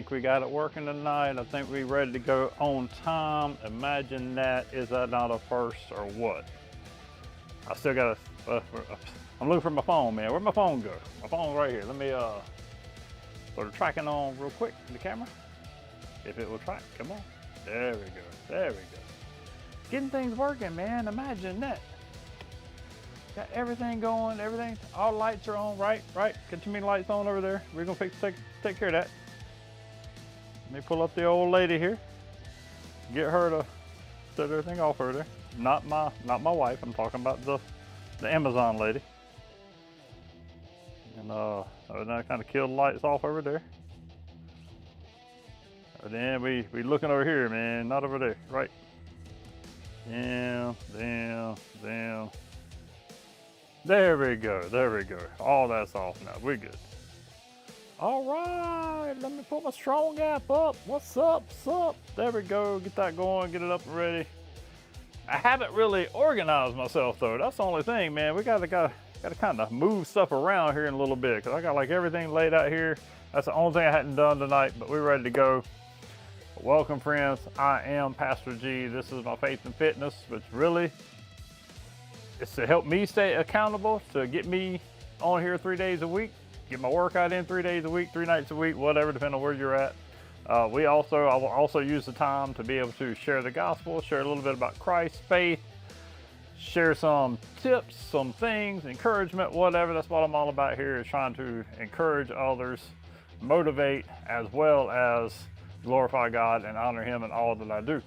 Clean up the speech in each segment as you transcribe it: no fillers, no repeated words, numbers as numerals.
think we got it working tonight. I think we're ready to go on time. Imagine that. Is that not a first or what? I still got to, I'm looking for my phone, man. Where'd my phone go? My phone's right here. Let me put the tracking on real quick in the camera. If it will track, come on. There we go, there we go. Getting things working, man. Imagine that. Got everything going, everything, all lights are on, right? Get too many lights on over there. We're gonna take care of that. Let me pull up the old lady here. Get her to set everything off over there. Not my wife, I'm talking about the Amazon lady. And I kind of killed the lights off over there. And then we looking over here, man, not over there, right? Down. There we go, there we go. All that's off now, we're good. All right, let me put my strong app up. What's up, There we go, get that going, get it up and ready. I haven't really organized myself though. That's the only thing, man. We gotta kind of move stuff around here in a little bit, because I got like everything laid out here. That's the only thing I hadn't done tonight, but we're ready to go. Welcome, friends. I am Pastor G. This is my faith and fitness, which really it's to help me stay accountable, to get me on here 3 days a week, get my workout in 3 days a week, 3 nights a week, whatever, depending on where you're at. I will also use the time to be able to share the gospel, share a little bit about Christ, faith, share some tips, some things, encouragement, whatever. That's what I'm all about here, is trying to encourage others, motivate, as well as glorify God and honor Him in all that I do.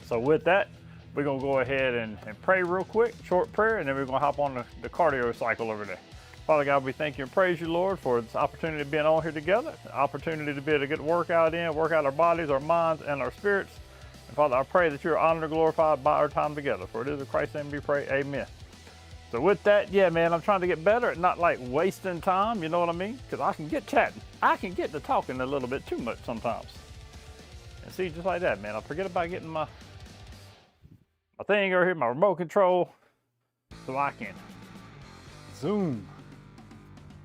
So with that, we're gonna go ahead and pray real quick, short prayer, and then we're gonna hop on the cardio cycle over there. Father God, we thank you and praise you, Lord, for this opportunity of being on here together, the opportunity to be able to get the workout in, work out our bodies, our minds, and our spirits. And Father, I pray that you're honored and glorified by our time together. For it is in Christ's name we pray, amen. So with that, yeah, man, I'm trying to get better at not like wasting time, you know what I mean? Because I can get chatting. I can get to talking a little bit too much sometimes. And see, just like that, man, I forget about getting my thing over here, my remote control, so I can zoom.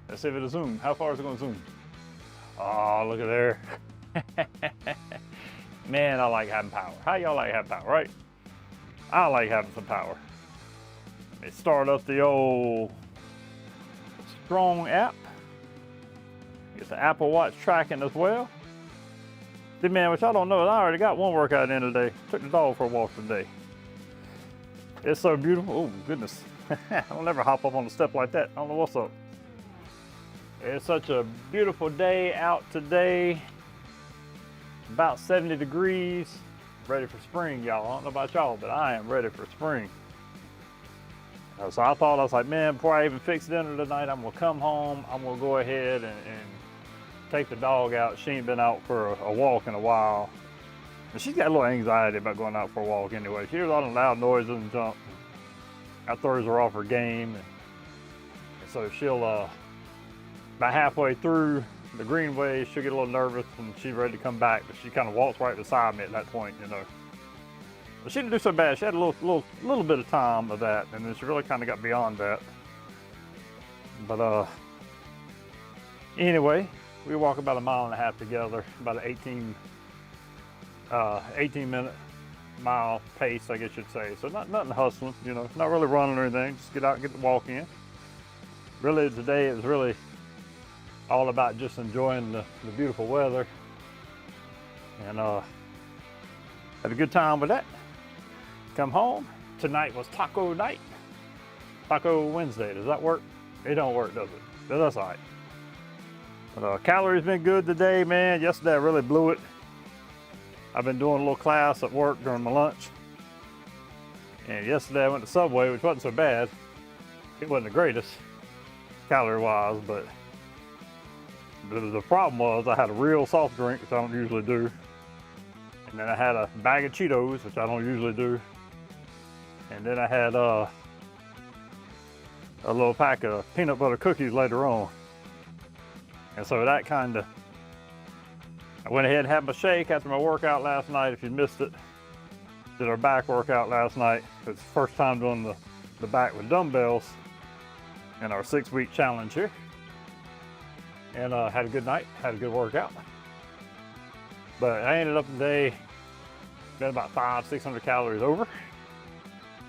Let's see if it'll zoom. How far is it gonna zoom? Oh, look at there. Man, I like having power. How y'all like having power, right? I like having some power. Let me start up the old Strong app. Get the Apple Watch tracking as well. See, man, which I don't know, I already got one workout in today. Took the dog for a walk today. It's so beautiful. Oh, goodness. I'll never hop up on a step like that. I don't know what's up. It's such a beautiful day out today. About 70 degrees. Ready for spring, y'all. I don't know about y'all, but I am ready for spring. So I was like, man, before I even fix dinner tonight, I'm gonna come home. I'm gonna go ahead and take the dog out. She ain't been out for a walk in a while. And she's got a little anxiety about going out for a walk anyway. She hears all the loud noises and jump. That throws her off her game. And so she'll, about halfway through the greenway, she'll get a little nervous and she's ready to come back, but she kind of walks right beside me at that point, you know. But she didn't do so bad. She had a little bit of time of that, and then she really kind of got beyond that. But anyway, we walk about 1.5 miles together, about an 18-minute mile pace, I guess you'd say. So nothing hustling, you know, not really running or anything. Just get out and get the walk in. Really, today it was really all about just enjoying the beautiful weather, and had a good time with that. Come home. Tonight was taco night. Taco Wednesday. Does that work? It don't work, does it? But that's all right. But calories been good today, man. Yesterday I really blew it. I've been doing a little class at work during my lunch. And yesterday I went to Subway, which wasn't so bad. It wasn't the greatest calorie-wise, but the problem was I had a real soft drink, which I don't usually do. And then I had a bag of Cheetos, which I don't usually do. And then I had a little pack of peanut butter cookies later on. And so that kind of, I went ahead and had my shake after my workout last night. If you missed it, did our back workout last night. It's the first time doing the back with dumbbells in our 6-week challenge here. And had a good night, had a good workout. But I ended up today got about 500-600 calories over,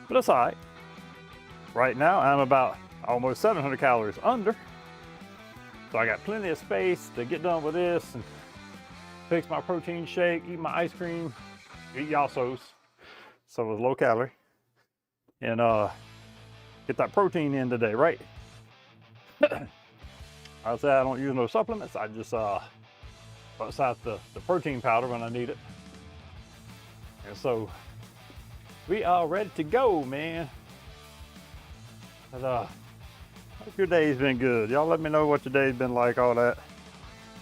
but that's all right. Right now I'm about almost 700 calories under, so I got plenty of space to get done with this and fix my protein shake, eat my ice cream, eat Yassos, so it's low calorie, and get that protein in today, right? I say I don't use no supplements. I just bust out the protein powder when I need it. And so we are ready to go, man. And hope your day's been good. Y'all let me know what your day's been like, all that.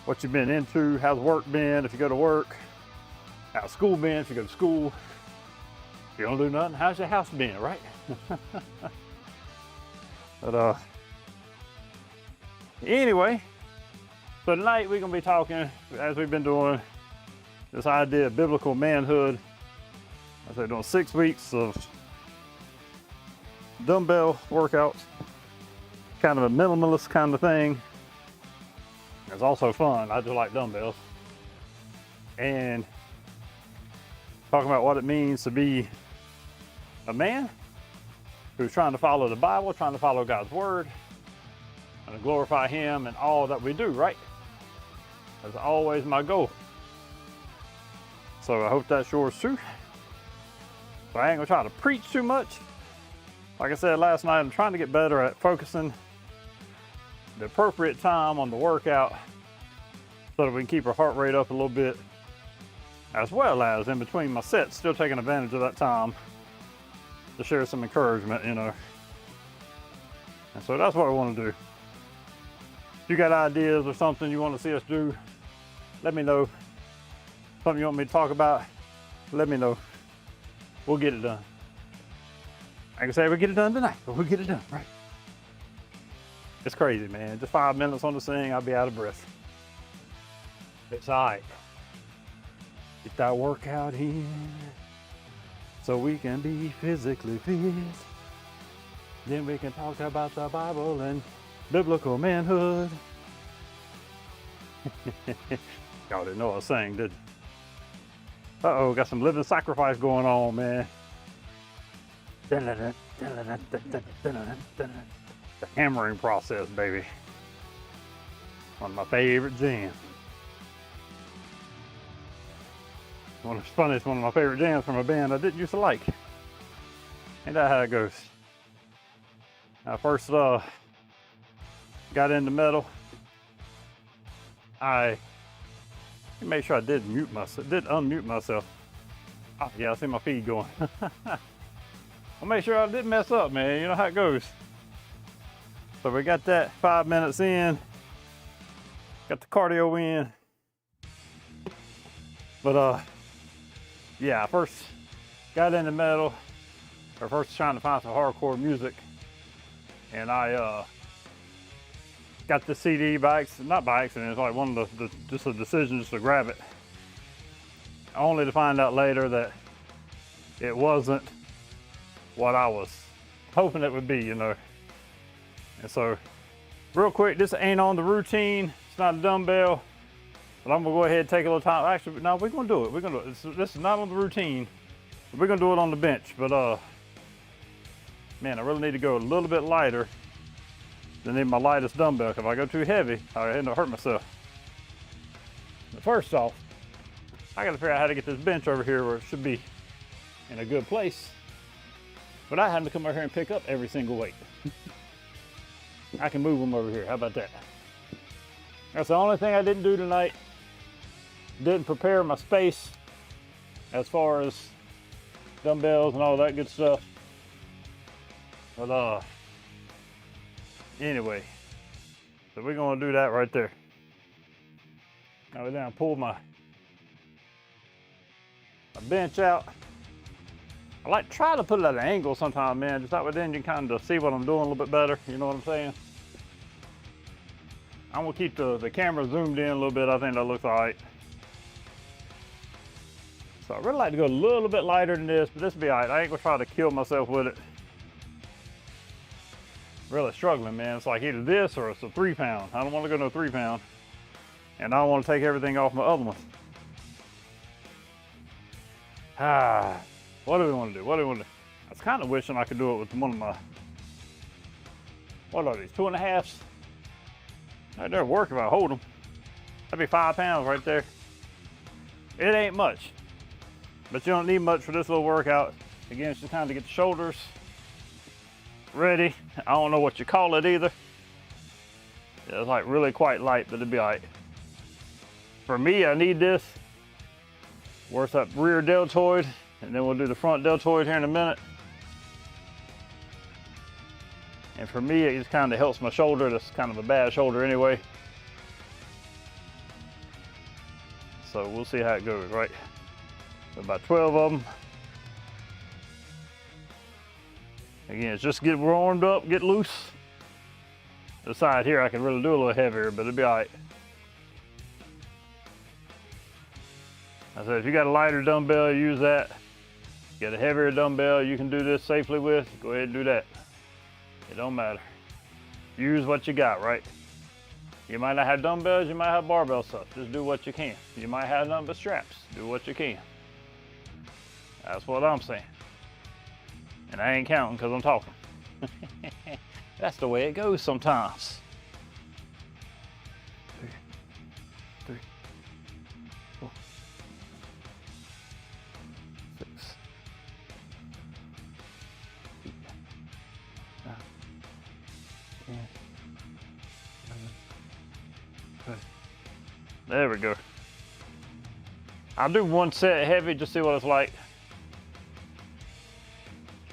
What you've been into, how's work been if you go to work, how's school been if you go to school. If you don't do nothing, how's your house been, right? But anyway, so tonight we're gonna be talking, as we've been doing, this idea of biblical manhood. I said doing 6 weeks of dumbbell workouts, kind of a minimalist kind of thing. It's also fun. I just like dumbbells. And talking about what it means to be a man who's trying to follow the Bible, trying to follow God's word, and to glorify Him in all that we do, right? That's always my goal. So I hope that's yours too. So I ain't gonna try to preach too much. Like I said last night, I'm trying to get better at focusing the appropriate time on the workout so that we can keep our heart rate up a little bit, as well as in between my sets, still taking advantage of that time to share some encouragement, you know. And so that's what I want to do. If you got ideas or something you want to see us do, let me know. Something you want me to talk about, let me know. We'll get it done. I can say we'll get it done tonight, but we'll get it done, right? It's crazy, man. Just 5 minutes on this thing, I'll be out of breath. It's all right. Get that workout in so we can be physically fit. Then we can talk about the Bible and biblical manhood. Y'all didn't know what I was saying, did you? Uh-oh, got some living sacrifice going on, man. The hammering process, baby. One of my favorite jams. It's funny, it's one of my favorite jams from a band I didn't used to like. Ain't that how it goes? I first got into metal. I made sure I did unmute myself. Oh, yeah, I see my feed going. I'll make sure I didn't mess up, man. You know how it goes. So we got that 5 minutes in. Got the cardio in. But yeah, I first got into metal. Or first trying to find some hardcore music. And I got the CD not by accident. It's like one of the just a decision just to grab it. Only to find out later that it wasn't what I was hoping it would be, you know. And so, real quick, this ain't on the routine. It's not a dumbbell, but I'm gonna go ahead and take a little time. Actually, no, we're gonna do it. We're gonna do it. This is not on the routine. We're gonna do it on the bench. But man, I really need to go a little bit lighter than my lightest dumbbell. If I go too heavy, I end up hurting myself. But first off, I gotta figure out how to get this bench over here where it should be in a good place without having to come over here and pick up every single weight. I can move them over here. How about that? That's the only thing I didn't do tonight. Didn't prepare my space as far as dumbbells and all that good stuff. But anyway, so we're gonna do that right there. Now then I pull my bench out. I like to try to put it at an angle sometimes, man. Just that way then you can kind of see what I'm doing a little bit better. You know what I'm saying? I'm gonna keep the camera zoomed in a little bit. I think that looks all right. So I really like to go a little bit lighter than this, but this will be all right. I ain't gonna try to kill myself with it. Really struggling, man. It's like either this or it's a 3 pound. I don't want to go no 3 pound. And I don't want to take everything off my other one. What do we want to do? What do we want to do? I was kind of wishing I could do it with one of my, what are these, 2.5s? Right there work if I hold them. That'd be 5 pounds right there. It ain't much, but you don't need much for this little workout. Again, it's just kind of to get the shoulders ready. I don't know what you call it either. Yeah, it's like really quite light, but it'll be all right. For me, I need this. Works up rear deltoid, and then we'll do the front deltoid here in a minute. And for me, it just kind of helps my shoulder. That's kind of a bad shoulder anyway. So we'll see how it goes, right? About 12 of them. Again, it's just get warmed up, get loose. The side here, I can really do a little heavier, but it'll be all right. I said, if you got a lighter dumbbell, use that. Get a heavier dumbbell you can do this safely with, go ahead and do that. It don't matter. Use what you got, right? You might not have dumbbells, you might have barbell stuff. Just do what you can. You might have nothing but straps. Do what you can. That's what I'm saying. And I ain't counting because I'm talking. That's the way it goes sometimes. 2, 3, 4, 6, 8, 9, 10, 11, 12. There we go. I'll do one set heavy, just see what it's like.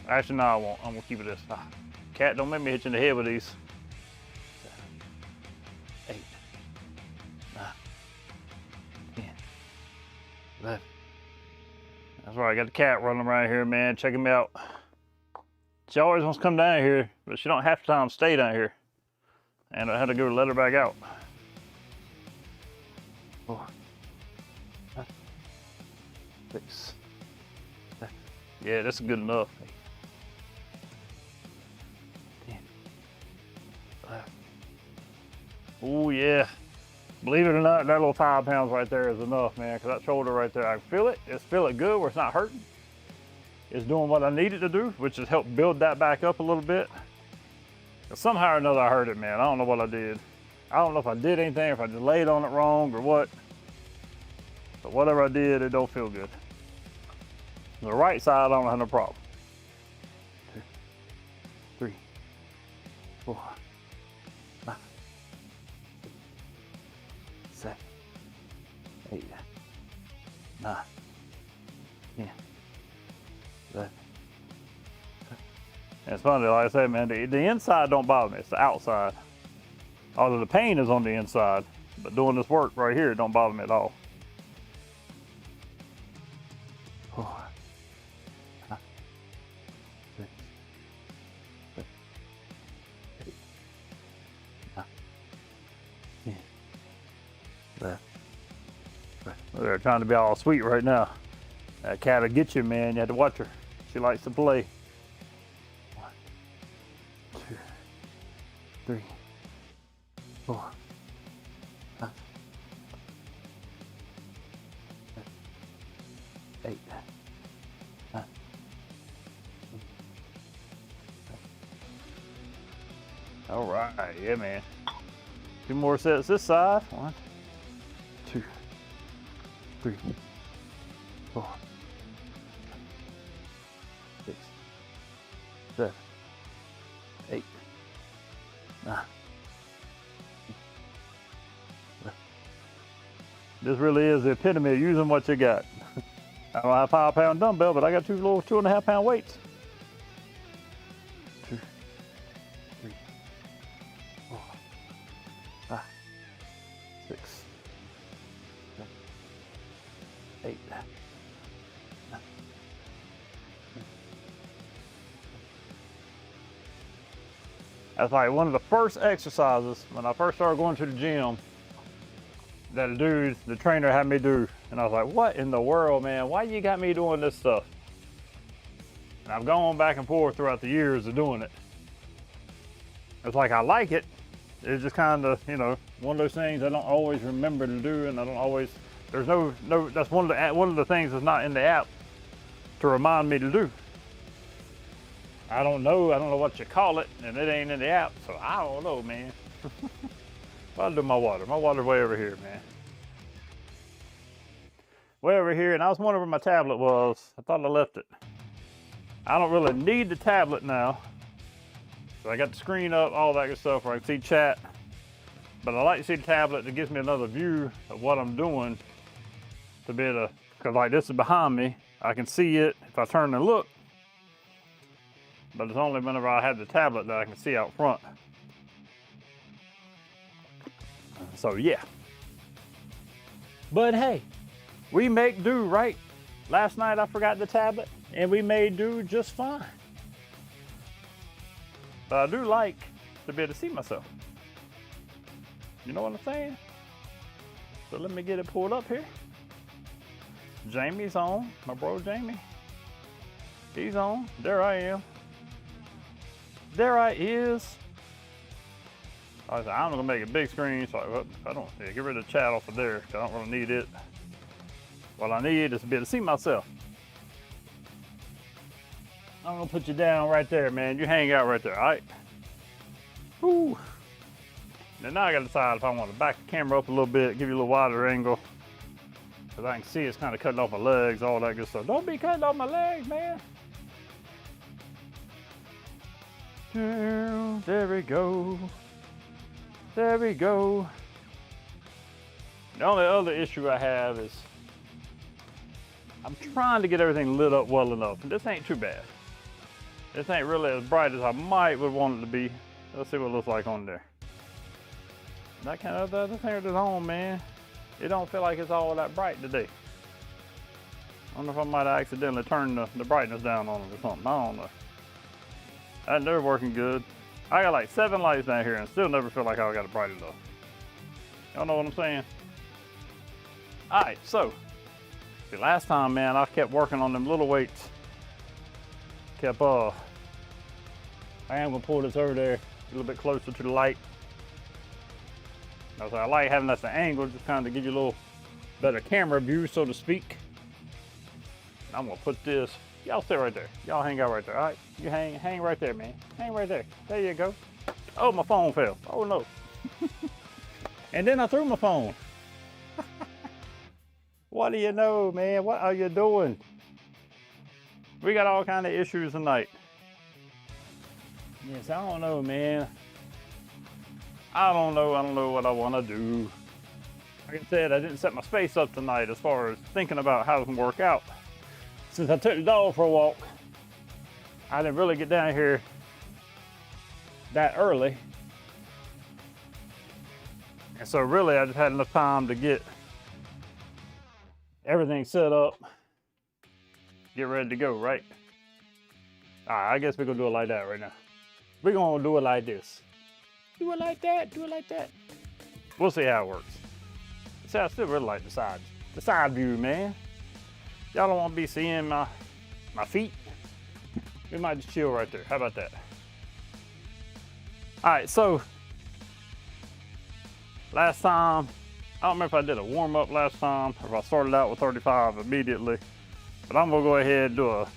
Actually, no, I won't. I'm gonna keep it this. Cat, don't make me hit you in the head with these. 7, 8, 9, 10, 11. That's right, I got the cat running around here, man. Check him out. She always wants to come down here, but she don't half the time stay down here. And I had to go let her back out. 4, 5, 6, 7. Yeah, that's good enough. 10, 11. Oh yeah. Believe it or not, that little 5 pounds right there is enough, man, because that shoulder right there, I feel it. It's feeling good where it's not hurting. It's doing what I need it to do, which is help build that back up a little bit. Somehow or another, I hurt it, man. I don't know what I did. I don't know if I did anything, if I just laid on it wrong or what. But whatever I did, it don't feel good. The right side, I don't have no problem. 2, 3, 4, 5, 6, 7, 8, 9, 10, 11. And it's funny, like I said, man, the inside don't bother me, it's the outside. Although the pain is on the inside, but doing this work right here, it don't bother me at all. 4, 5, 6, 7, 8, 9, 10, 11. They're trying to be all sweet right now. That cat will get you, man. You have to watch her. She likes to play. 1, 2, 3, 4, 5, 6, 8, 9. All right, yeah, man. 2 more sets this side. 1, 2, 3, 4, 6, 7, 8, 9. This really is the epitome of using what you got. I don't have a 5 pound dumbbell, but I got 2 little 2.5 pound weights. 2, 3, 4, 5, 6, 7, 8, 9. That's like one of the first exercises when I first started going to the gym that a dude, the trainer, had me do. And I was like, what in the world, man? Why you got me doing this stuff? And I've gone back and forth throughout the years of doing it. It's like I like it. It's just kind of, you know, one of those things I don't always remember to do, and I don't always. There's no. That's one of the things that's not in the app to remind me to do. I don't know what you call it, and it ain't in the app, so I don't know, man. I'll do my water. My water's way over here, man. Way over here, and I was wondering where my tablet was. I thought I left it. I don't really need the tablet now. So I got the screen up, all that good stuff where I can see chat. But I like to see the tablet. It gives me another view of what I'm doing to be able to, because like this is behind me. I can see it if I turn and look. But it's only whenever I have the tablet that I can see out front. So yeah. But hey, we make do, right? Last night I forgot the tablet and we made do just fine. But I do like to be able to see myself. You know what I'm saying? So let me get it pulled up here. Jamie's on, my bro Jamie. He's on, there I am. There I is. I'm gonna make a big screen, so I don't get rid of the chat off of there, because I don't really need it. What I need is to be able to see myself. I'm gonna put you down right there, man. You hang out right there, all right? Woo. And now I gotta decide if I want to back the camera up a little bit, give you a little wider angle. Because I can see it's kind of cutting off my legs, all that good stuff. Don't be cutting off my legs, man. There we go. There we go. The only other issue I have is I'm trying to get everything lit up well enough. And this ain't too bad. This ain't really as bright as I might would want it to be. Let's see what it looks like on there. That kind of other thing is on, man. It don't feel like it's all that bright today. I wonder if I might accidentally turn the brightness down on it or something. I don't know. That never working good. I got like 7 lights down here and still never feel like I got it bright enough. Y'all know what I'm saying? All right, so the last time, man, I kept working on them little weights. I am gonna pull this over there a little bit closer to the light. I like having that at an angle, just kind of give you a little better camera view, so to speak. I'm gonna put this, y'all stay right there. Y'all hang out right there, all right? You hang right there, man. Hang right there. There you go. Oh, my phone fell. Oh no. And then I threw my phone. What do you know, man? What are you doing? We got all kind of issues tonight. Yes, I don't know, man. I don't know what I want to do. Like I said, I didn't set my space up tonight as far as thinking about how it can work out. Since I took the dog for a walk, I didn't really get down here that early. And so really I just had enough time to get everything set up, get ready to go, right? All right, I guess we're gonna do it like that right now. We're gonna do it like this. Do it like that, do it like that. We'll see how it works. See, I still really like the side view, man. Y'all don't want to be seeing my feet. We might just chill right there. How about that? All right, so last time, I don't remember if I did a warm up last time or if I started out with 35 immediately, but I'm gonna go ahead and do a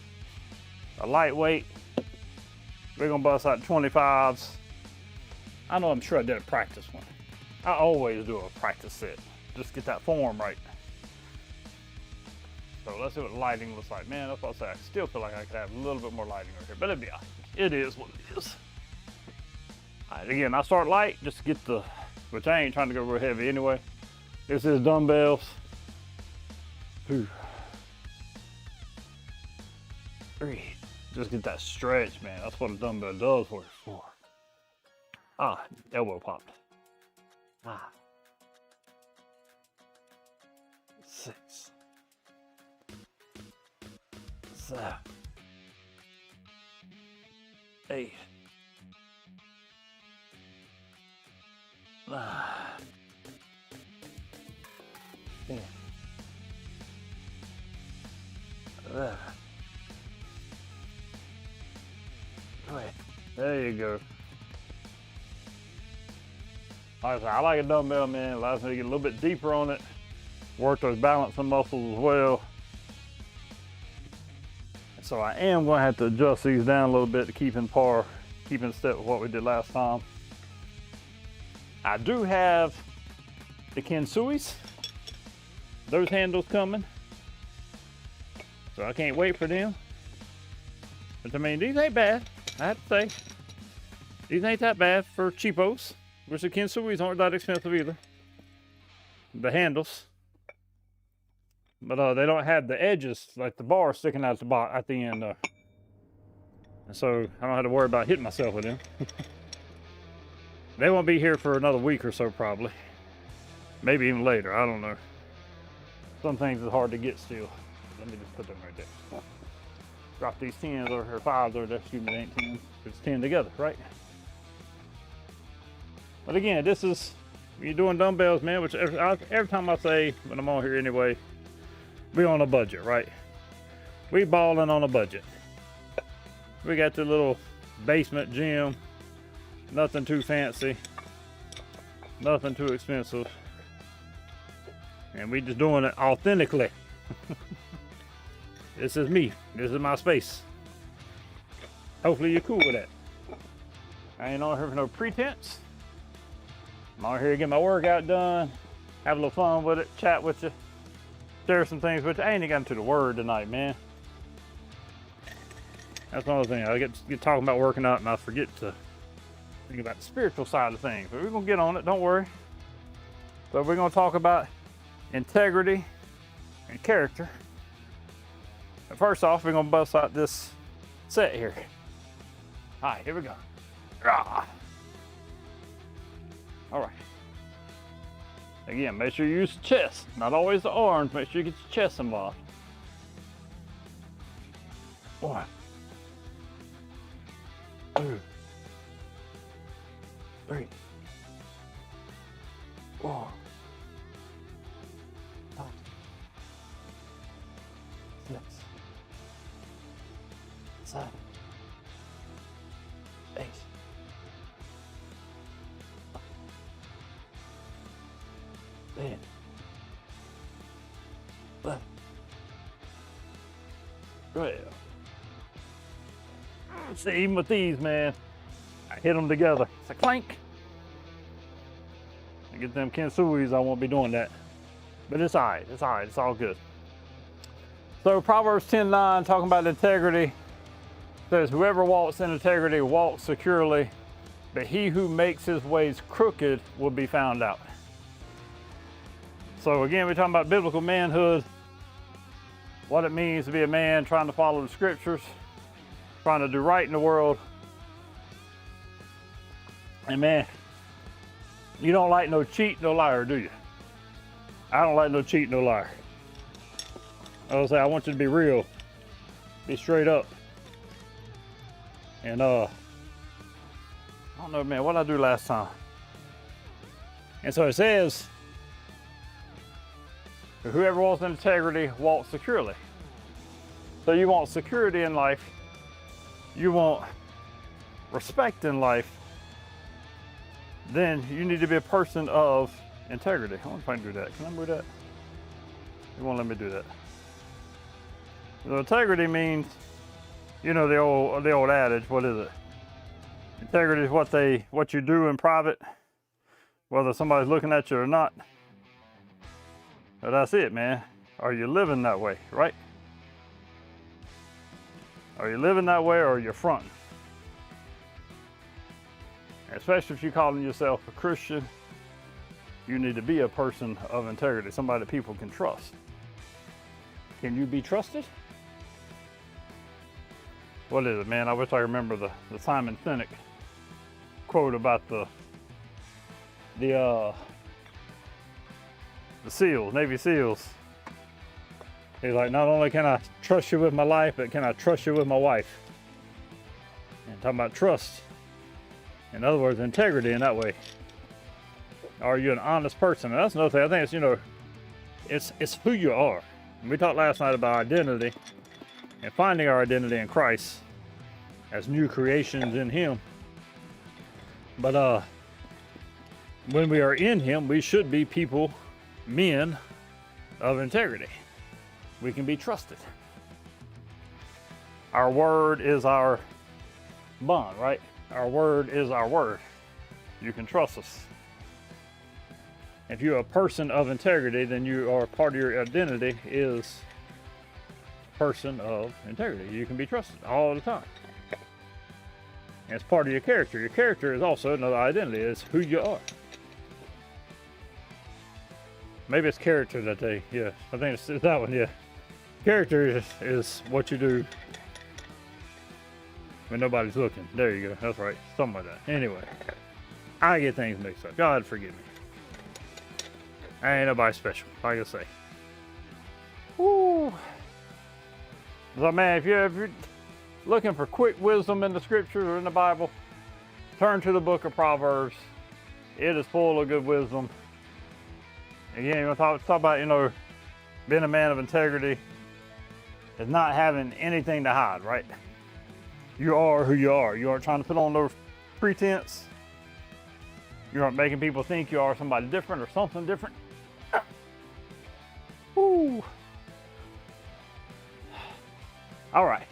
lightweight. We're gonna bust out 25s. I know, I'm sure I did a practice one. I always do a practice set. Just get that form right. So let's see what the lighting looks like. Man, that's what I say. I still feel like I could have a little bit more lighting right here, but it'll be all right. It is what it is. All right, again, I start light just to get the, which I ain't trying to go real heavy anyway. This is dumbbells. Whew. 3. Just get that stretch, man. That's what a dumbbell does for you. 4. Ah, elbow popped. 6. 7. 8. 9. 10. 11. 12. There you go. Like I said, I like a dumbbell, man. It allows me to get a little bit deeper on it. Work those balancing muscles as well. So I am going to have to adjust these down a little bit to keep in step with what we did last time. I do have the Kinsuis, those handles coming. So I can't wait for them. But I mean, these ain't bad, I have to say. These ain't that bad for cheapos, which the Kinsuis aren't that expensive either. The handles. But they don't have the edges, like the bar sticking out at the end though. And so I don't have to worry about hitting myself with them. They won't be here for another week or so probably. Maybe even later, I don't know. Some things is hard to get still. Let me just put them right there. Drop these 10s or 5s or excuse me, they ain't 10s. It's 10 together, right? But again, this is, when you're doing dumbbells, man, which every time I say when I'm on here anyway, we on a budget, right? We balling on a budget. We got the little basement gym, nothing too fancy, nothing too expensive. And we just doing it authentically. This is me, this is my space. Hopefully you're cool with that. I ain't on here for no pretense. I'm on here to get my workout done, have a little fun with it, chat with you, share some things with you. I ain't even gotten to the word tonight, man. That's another thing. I get talking about working out and I forget to think about the spiritual side of things. But we're gonna get on it, don't worry. So we're gonna talk about integrity and character. But first off, we're gonna bust out this set here. All right, here we go. All right. Again, make sure you use the chest, not always the arms. Make sure you get your chest involved. 1, 2, 3, 4, 5, 6, 7, 8. 10, 11, 12. See, even with these, man, I hit them together. It's a clank. I get them Kinsuis, I won't be doing that. But it's all right, it's all right, it's all good. So Proverbs 10:9, talking about integrity, says, whoever walks in integrity walks securely, but he who makes his ways crooked will be found out. So again, we're talking about biblical manhood, what it means to be a man trying to follow the scriptures, trying to do right in the world. And man, you don't like no cheat, no liar, do you? I don't like no cheat, no liar. I was say I want you to be real, be straight up. And I don't know, man, what did I do last time? And so it says, whoever walks in integrity walks securely. So you want security in life, you want respect in life, then you need to be a person of integrity. I wonder if I can do that. Can I move that? It won't let me do that. So integrity means, you know, the old adage, what is it? Integrity is what you do in private, whether somebody's looking at you or not. But that's it, man. Are you living that way, right? Are you living that way, or are you fronting? Especially if you're calling yourself a Christian, you need to be a person of integrity, somebody that people can trust. Can you be trusted? What is it, man? I wish I remember the Simon Sinek quote about the SEALs, Navy SEALs. He's like, not only can I trust you with my life, but can I trust you with my wife? And talking about trust. In other words, integrity in that way. Are you an honest person? And that's another thing. I think it's, you know, it's who you are. And we talked last night about identity and finding our identity in Christ as new creations in Him. But when we are in Him, we should be people, men of integrity. We can be trusted. Our word is our bond, right? Our word is our word. You can trust us. If you're a person of integrity, then you are part of your identity is person of integrity. You can be trusted all the time. And it's part of your character. Your character is also another identity. It's who you are. Maybe it's character that they, yeah, I think it's that one, yeah. Character is what you do when nobody's looking. There you go, that's right, something like that. Anyway, I get things mixed up. God forgive me. I ain't nobody special, like I say. Woo. So man, if you're looking for quick wisdom in the scriptures or in the Bible, turn to the book of Proverbs. It is full of good wisdom. Again, you want to talk about, you know, being a man of integrity is not having anything to hide, right? You are who you are. You aren't trying to put on no pretense. You aren't making people think you are somebody different or something different. Woo. All right,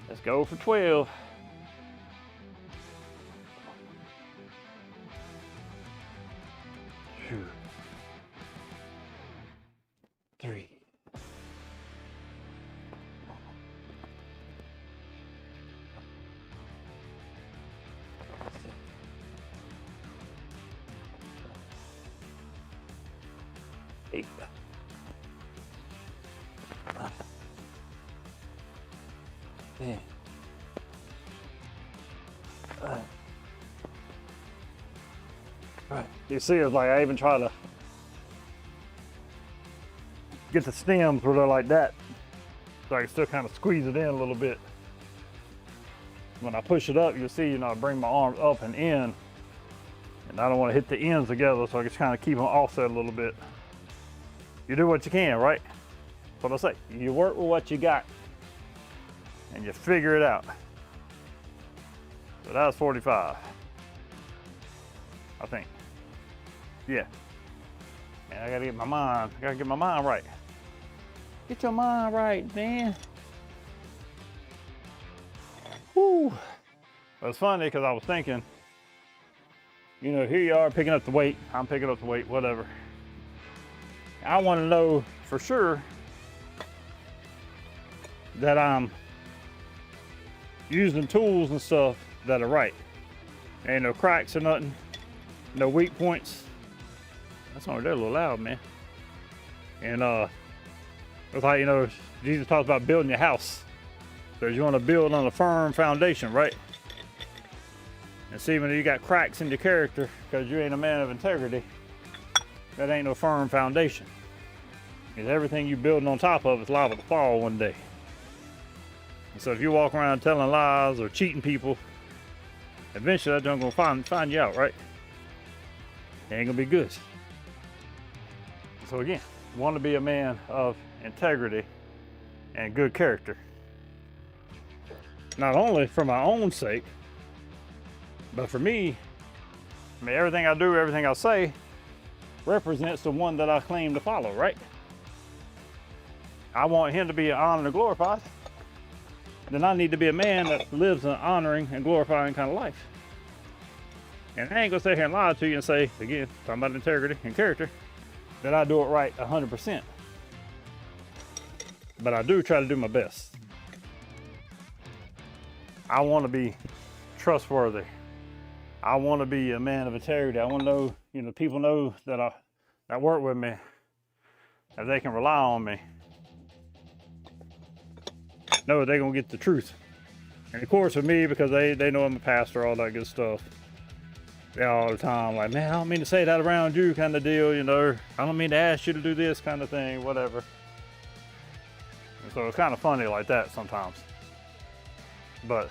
let's go for 12. Whew. 3. 8. 10. Right. You see, it's like I even try to get the stems where they're like that, so I can still kind of squeeze it in a little bit. When I push it up, you'll see, you know, I bring my arms up and in, and I don't want to hit the ends together, so I just kind of keep them offset a little bit. You do what you can, right? That's what I say. You work with what you got, and you figure it out. So that was 45, I think. Yeah. Man, I gotta get my mind right. Get your mind right, man. Whew. It was funny because I was thinking, you know, here you are picking up the weight. I'm picking up the weight, whatever. I want to know for sure that I'm using tools and stuff that are right. Ain't no cracks or nothing, no weak points. That's only there a little loud, man. And it's like, you know, Jesus talks about building your house. So you want to build on a firm foundation, right? And see, when you got cracks in your character because you ain't a man of integrity, that ain't no firm foundation. Because everything you building on top of is liable to fall one day. And so if you walk around telling lies or cheating people, eventually that junk gonna find you out, right? It ain't gonna be good. So again, want to be a man of integrity and good character. Not only for my own sake, but for me, I mean, everything I do, everything I say represents the one that I claim to follow, right? I want him to be honored and glorified. Then I need to be a man that lives an honoring and glorifying kind of life. And I ain't gonna sit here and lie to you and say, again, talking about integrity and character, that I do it right 100%. But I do try to do my best. I want to be trustworthy. I want to be a man of integrity. I want to know, you know, people know that work with me, that they can rely on me. Know they're gonna get the truth. And of course with me, because they know I'm a pastor, all that good stuff. They all the time like, man, I don't mean to say that around you kind of deal, you know. I don't mean to ask you to do this kind of thing, whatever. And so it's kind of funny like that sometimes. But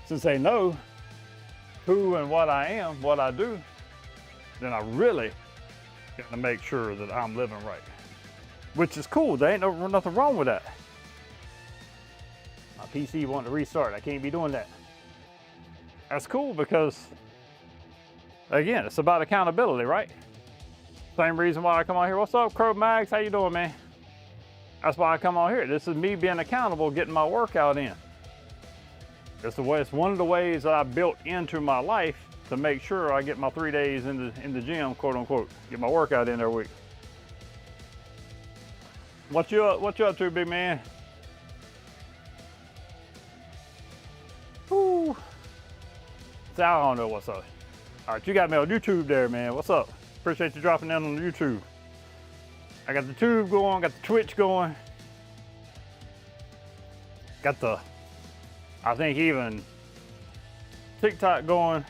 since they know who and what I am, what I do, then I really got to make sure that I'm living right. Which is cool. There ain't nothing wrong with that. My PC wanting to restart. I can't be doing that. That's cool because, again, it's about accountability, right? Same reason why I come on here. What's up, Crow Max? How you doing, man? That's why I come on here. This is me being accountable, getting my workout in. It's one of the ways that I built into my life to make sure I get my 3 days in the gym, quote unquote, get my workout in every week. What you up to, big man? Whoo. I don't know what's up. All right, you got me on YouTube there, man. What's up? Appreciate you dropping in on the YouTube. I got the tube going, got the Twitch going. Got the, I think even TikTok going,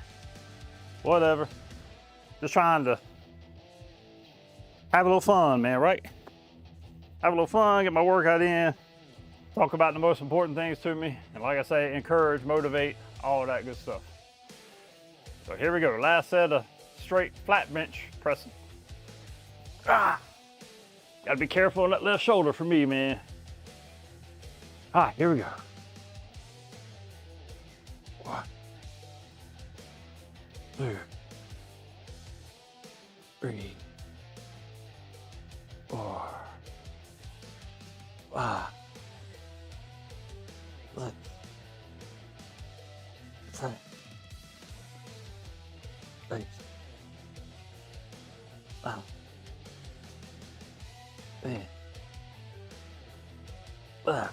whatever. Just trying to have a little fun, man, right? Have a little fun, get my workout in, talk about the most important things to me. And like I say, encourage, motivate, all that good stuff. So here we go, last set of straight flat bench pressing. Ah, gotta be careful on that left shoulder for me, man. All right, here we go. 1, 2, 3, 4, 5, 6, 7, 8, 9, 10, 11.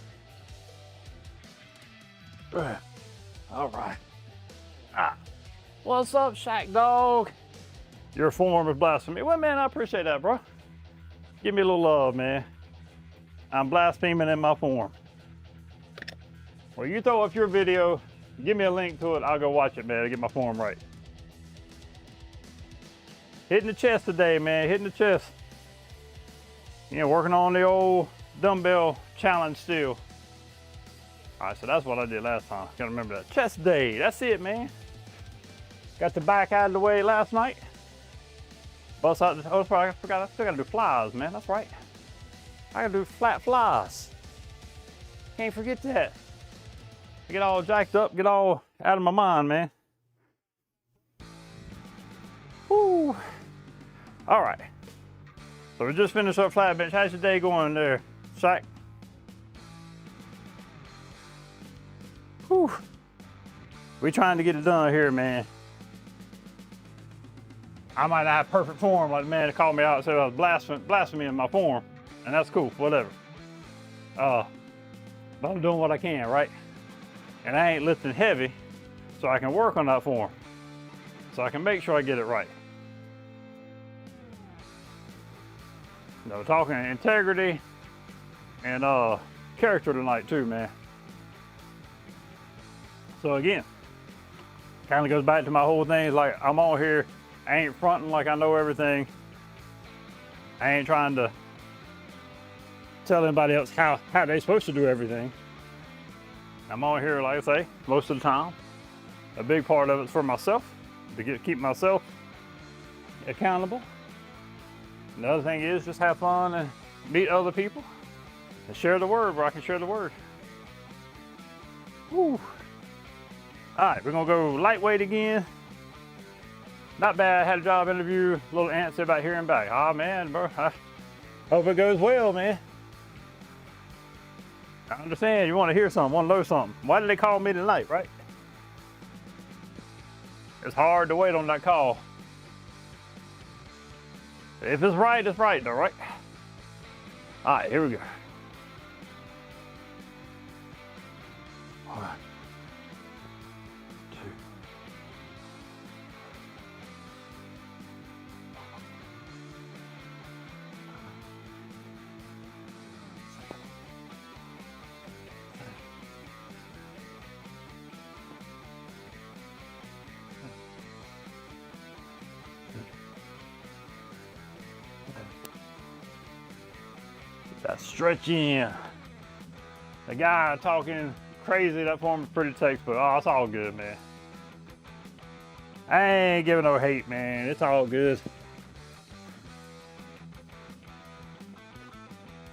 All right. Ah, what's up, Shack Dog? Your form of blasphemy. Well, man, I appreciate that, bro. Give me a little love, man. I'm blaspheming in my form. Well, you throw up your video, give me a link to it, I'll go watch it, man, to get my form right. Hitting the chest today, man, hitting the chest. You know, working on the old dumbbell challenge still. All right, so that's what I did last time. Gotta remember that. Chest day, that's it, man. Got the back out of the way last night. Bust out the, oh, I forgot, I still gotta do flies, man, that's right. I gotta do flat flies. Can't forget that. Get all jacked up, get all out of my mind, man. Woo. All right. So we just finished up flat bench. How's your day going there, Shaq? Whew. We trying to get it done here, man. I might not have perfect form, like the man that called me out and said I was blasphemy in my form, and that's cool, whatever. But I'm doing what I can, right? And I ain't lifting heavy, so I can work on that form, so I can make sure I get it right. You know, talking integrity and character tonight too, man. So again, kind of goes back to my whole thing. It's like I'm on here, I ain't fronting like I know everything. I ain't trying to tell anybody else how they're supposed to do everything. I'm on here, like I say, most of the time. A big part of it's for myself, to keep myself accountable. Another thing is just have fun and meet other people and share the word where I can share the word. Woo. All right, we're gonna go lightweight again. Not bad, had a job interview, a little antsy about hearing back. Oh man, bro, I hope it goes well, man. I understand you want to hear something, want to know something. Why did they call me tonight, right? It's hard to wait on that call. If it's right though, right? All right, here we go. All right. That stretching. The guy talking crazy, that form is pretty textbook. Oh, it's all good, man. I ain't giving no hate, man. It's all good.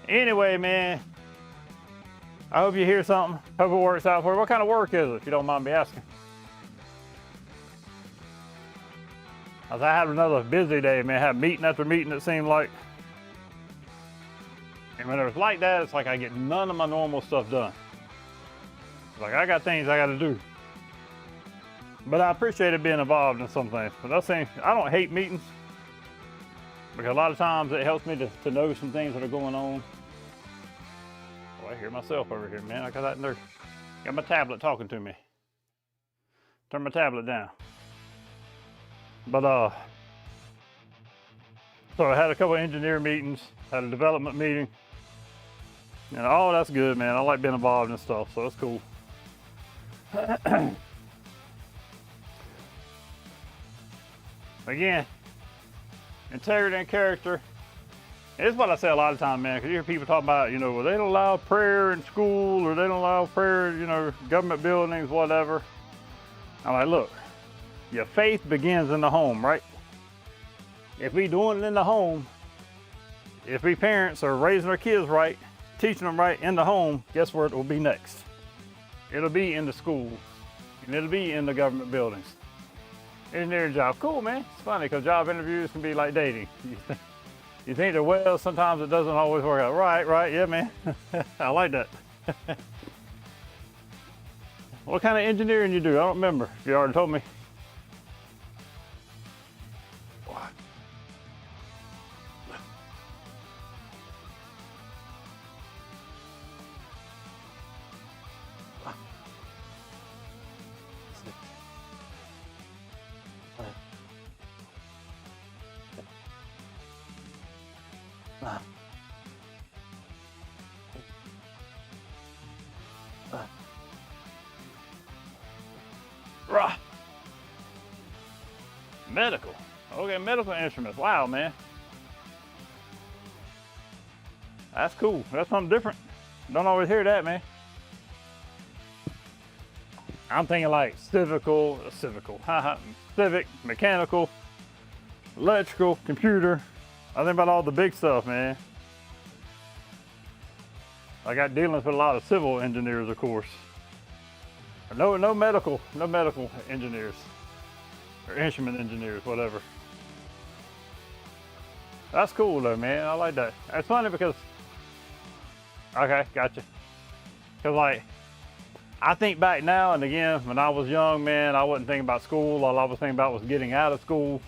Anyway, man, I hope you hear something. Hope it works out for you. What kind of work is it, if you don't mind me asking? I had another busy day, man. Had meeting after meeting, it seemed like. And when it's like that, it's like I get none of my normal stuff done. Like I got things I got to do. But I appreciated being involved in some things. But that's saying I don't hate meetings, because a lot of times it helps me to know some things that are going on. Oh, I hear myself over here, man. I got that in there. Got my tablet talking to me. Turn my tablet down. But so I had a couple of engineer meetings, had a development meeting. And oh, that's good, man. I like being involved in stuff, so that's cool. Again, integrity and character. It's what I say a lot of times, man, because you hear people talk about, you know, well, they don't allow prayer in school, or they don't allow prayer, you know, government buildings, whatever. I'm like, look, your faith begins in the home, right? If we doing it in the home, if we parents are raising our kids right, teaching them right in the home, guess where it will be next? It'll be in the schools, and it'll be in the government buildings. Engineering job, cool, man. It's funny because job interviews can be like dating. You think they're well, sometimes it doesn't always work out. Right, yeah, man. I like that. What kind of engineering you do? I don't remember. You already told me. Medical. Okay, medical instruments. Wow, man. That's cool. That's something different. Don't always hear that, man. I'm thinking like civic, mechanical, electrical, computer. I think about all the big stuff, man. I got dealings with a lot of civil engineers, of course. No medical engineers or instrument engineers, whatever. That's cool though, man. I like that. It's funny because, okay, gotcha. Because like, I think back now, and again, when I was young, man, I wasn't thinking about school. All I was thinking about was getting out of school.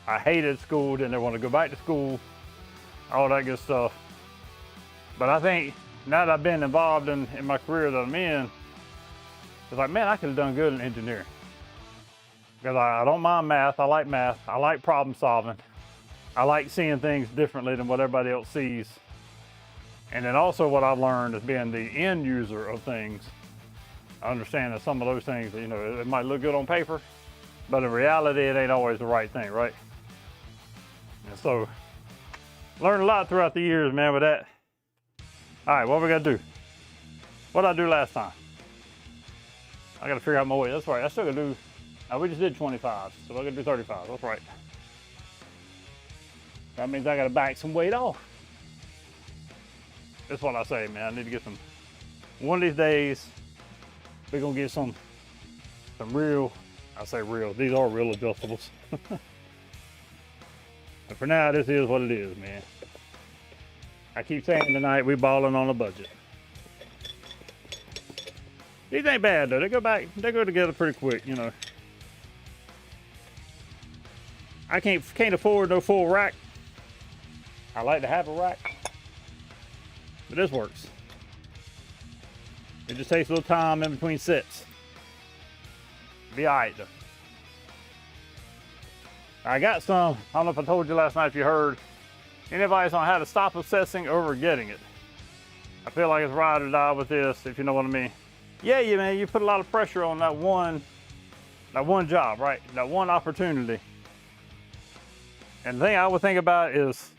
I hated school, didn't want to go back to school, all that good stuff. But I think now that I've been involved in my career that I'm in, it's like, man, I could have done good in engineering. Because I don't mind math. I like problem solving. I like seeing things differently than what everybody else sees. And then also what I've learned is being the end user of things. I understand that some of those things, you know, it might look good on paper, but in reality, it ain't always the right thing, right? And so, learned a lot throughout the years, man, with that. All right, what we gotta do? What did I do last time? I gotta figure out my weight. That's right, I still gotta do, we just did 25, so I gotta do 35, that's right. That means I gotta back some weight off. That's what I say, man. I need to get some, one of these days, we're gonna get some real, I say real, these are real adjustables. But for now, this is what it is, man. I keep saying tonight, we balling on a budget. These ain't bad though, they go together pretty quick, you know. I can't afford no full rack. I like to have a rack, but this works. It just takes a little time in between sets. Be all right though. I got some, I don't know if I told you last night if you heard, any advice on how to stop obsessing over getting it. I feel like it's ride or die with this, if you know what I mean. Yeah, man, you put a lot of pressure on that one job, right? That one opportunity. And the thing I would think about is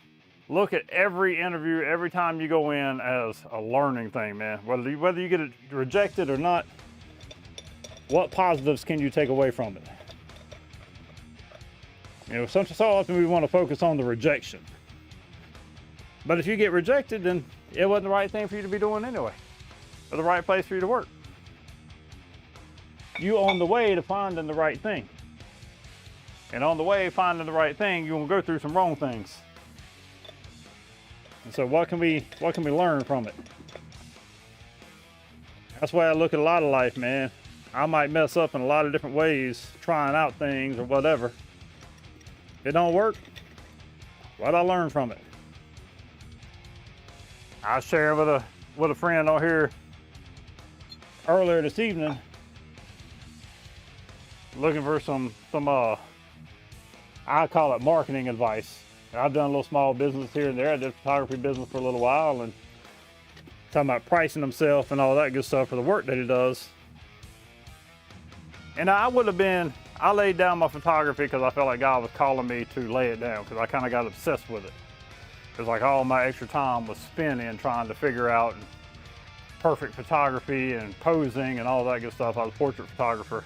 look at every interview, every time you go in as a learning thing, man. Whether you get it rejected or not, what positives can you take away from it? You know, so often we want to focus on the rejection. But if you get rejected, then it wasn't the right thing for you to be doing anyway, or the right place for you to work. You on the way to finding the right thing. And on the way finding the right thing, you're gonna go through some wrong things. And so what can we learn from it? That's why I look at a lot of life, man. I might mess up in a lot of different ways, trying out things or whatever. If it don't work, what I learn from it? I was sharing with a friend on here earlier this evening, looking for some I call it marketing advice. I've done a little small business here and there. I did photography business for a little while, and talking about pricing himself and all that good stuff for the work that he does. And I laid down my photography because I felt like God was calling me to lay it down, because I kind of got obsessed with it. It was like all my extra time was spent in trying to figure out perfect photography and posing and all that good stuff. I was a portrait photographer.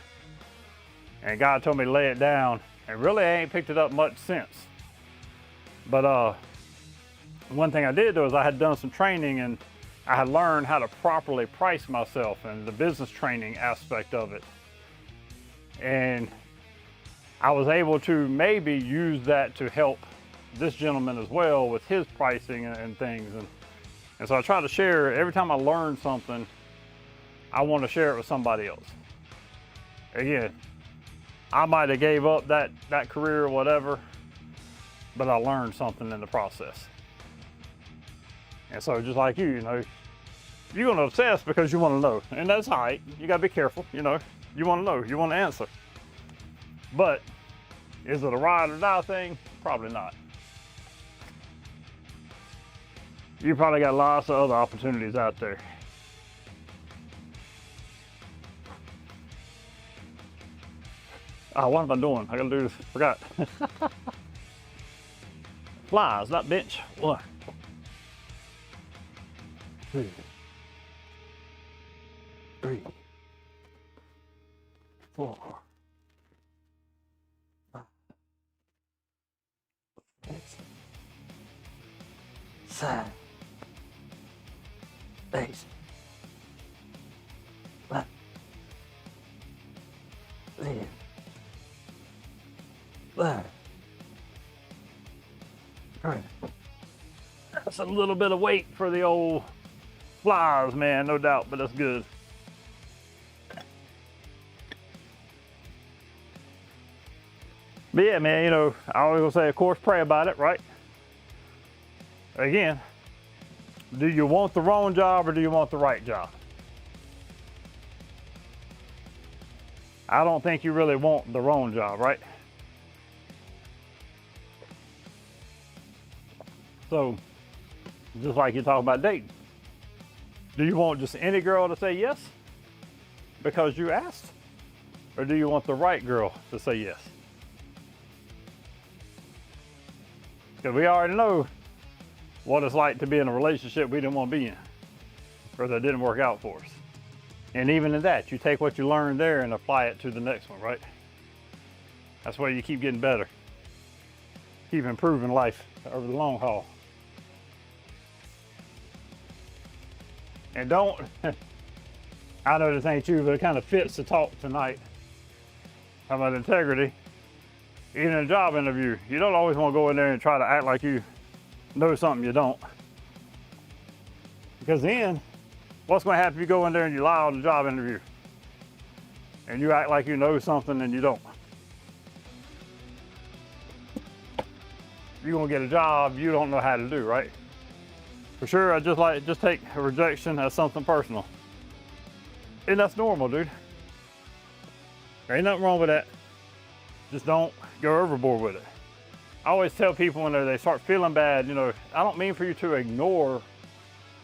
And God told me to lay it down, and really I ain't picked it up much since. But one thing I did though is I had done some training, and I had learned how to properly price myself and the business training aspect of it. And I was able to maybe use that to help this gentleman as well with his pricing and things. And so I try to share, every time I learn something, I want to share it with somebody else. Again, I might have gave up that career or whatever, but I learned something in the process. And so just like you know, you're gonna obsess because you want to know, and that's all right. You gotta be careful, you know. You want to know, you want to answer. But is it a ride or die thing? Probably not. You probably got lots of other opportunities out there. Oh, what am I doing? I gotta do this. Forgot. Flies, not bench. 1, 2, 3, 4, 5, 6, 7, 8, 9, 10, 11. Right. That's a little bit of weight for the old flies, man, no doubt, but that's good. But yeah, man, you know, I always gonna say, of course, pray about it, right? Again, do you want the wrong job or do you want the right job? I don't think you really want the wrong job, right? So, just like you talk about dating, do you want just any girl to say yes because you asked? Or do you want the right girl to say yes? Because we already know what it's like to be in a relationship we didn't want to be in, or that didn't work out for us. And even in that, you take what you learned there and apply it to the next one, right? That's why you keep getting better. Keep improving life over the long haul. And don't, I know this ain't you, but it kind of fits the talk tonight. How about integrity? Even in a job interview, you don't always want to go in there and try to act like you know something you don't. Because then, what's going to happen if you go in there and you lie on the job interview? And you act like you know something and you don't. You're going to get a job you don't know how to do, right? For sure, I just take a rejection as something personal. And that's normal, dude. There ain't nothing wrong with that. Just don't go overboard with it. I always tell people when they start feeling bad, you know, I don't mean for you to ignore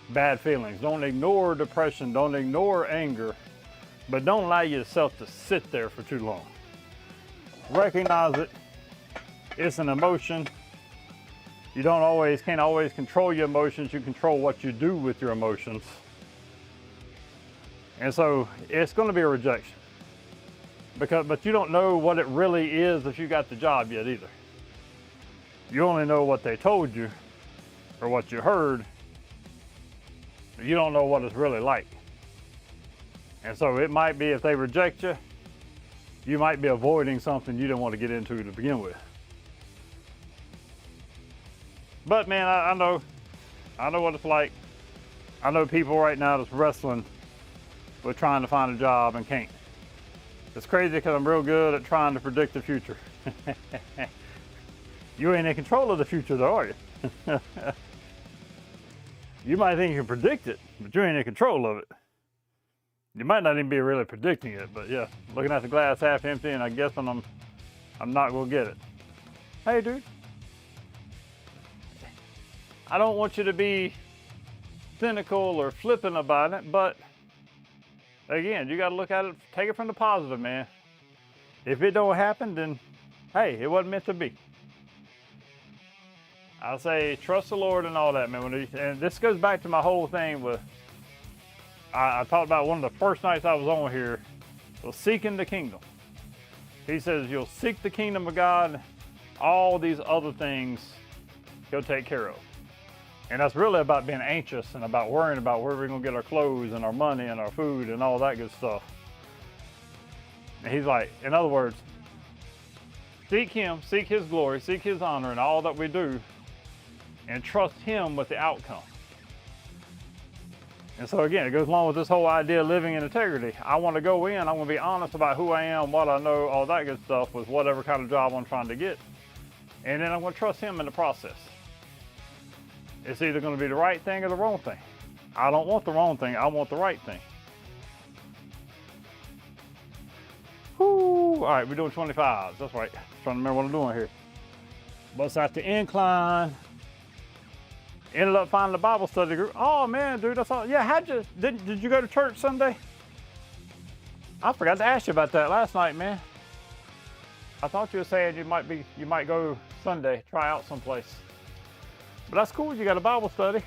bad feelings. Don't ignore depression. Don't ignore anger. But don't allow yourself to sit there for too long. Recognize it. It's an emotion. You can't always control your emotions. You control what you do with your emotions. And so it's going to be a rejection. But you don't know what it really is if you got the job yet either. You only know what they told you or what you heard. You don't know what it's really like. And so it might be if they reject you, you might be avoiding something you didn't want to get into to begin with. But man, I know I know what it's like. I know people right now that's wrestling with trying to find a job and can't. It's crazy because I'm real good at trying to predict the future. You ain't in control of the future though, are you? You might think you can predict it, but you ain't in control of it. You might not even be really predicting it, but yeah, looking at the glass half empty and I guess I'm not gonna get it. Hey dude, I don't want you to be cynical or flippant about it, but again, you gotta look at it, take it from the positive, man. If it don't happen, then hey, it wasn't meant to be. I say trust the Lord and all that, man. And this goes back to my whole thing with, I talked about one of the first nights I was on here, was seeking the kingdom. He says you'll seek the kingdom of God, all these other things he'll take care of. And that's really about being anxious and about worrying about where we're gonna get our clothes and our money and our food and all that good stuff. And he's like, in other words, seek him, seek his glory, seek his honor in all that we do, and trust him with the outcome. And so again, it goes along with this whole idea of living in integrity. I want to go in, I want to be honest about who I am, what I know, all that good stuff with whatever kind of job I'm trying to get. And then I'm going to trust him in the process. It's either going to be the right thing or the wrong thing. I don't want the wrong thing, I want the right thing. Whoo, all right, we're doing 25s, that's right. Trying to remember what I'm doing here. Bust out the incline. Ended up finding a Bible study group. Oh man, dude, that's all. Yeah, did you go to church Sunday? I forgot to ask you about that last night, man. I thought you were saying you might go Sunday, try out someplace. But that's cool, you got a Bible study.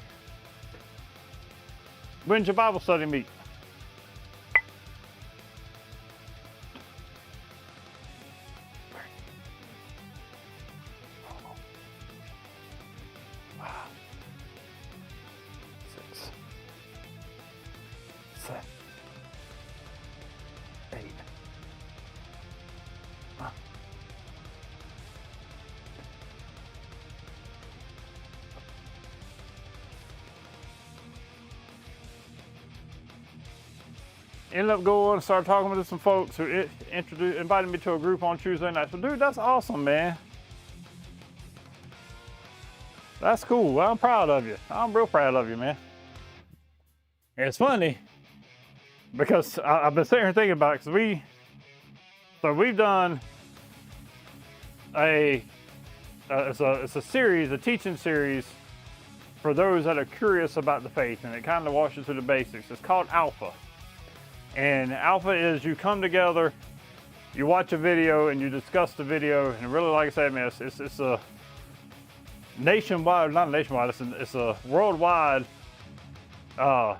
When's your Bible study meet? Ended up going and started talking with some folks who invited me to a group on Tuesday night. So dude, that's awesome, man. That's cool. I'm proud of you. I'm real proud of you, man. And it's funny because I've been sitting here thinking about it, because we've done it's a series, a teaching series for those that are curious about the faith, and it kind of walks you through the basics. It's called Alpha. And Alpha is you come together, you watch a video and you discuss the video, and really, like I said, man, it's a nationwide, not nationwide, it's a worldwide, I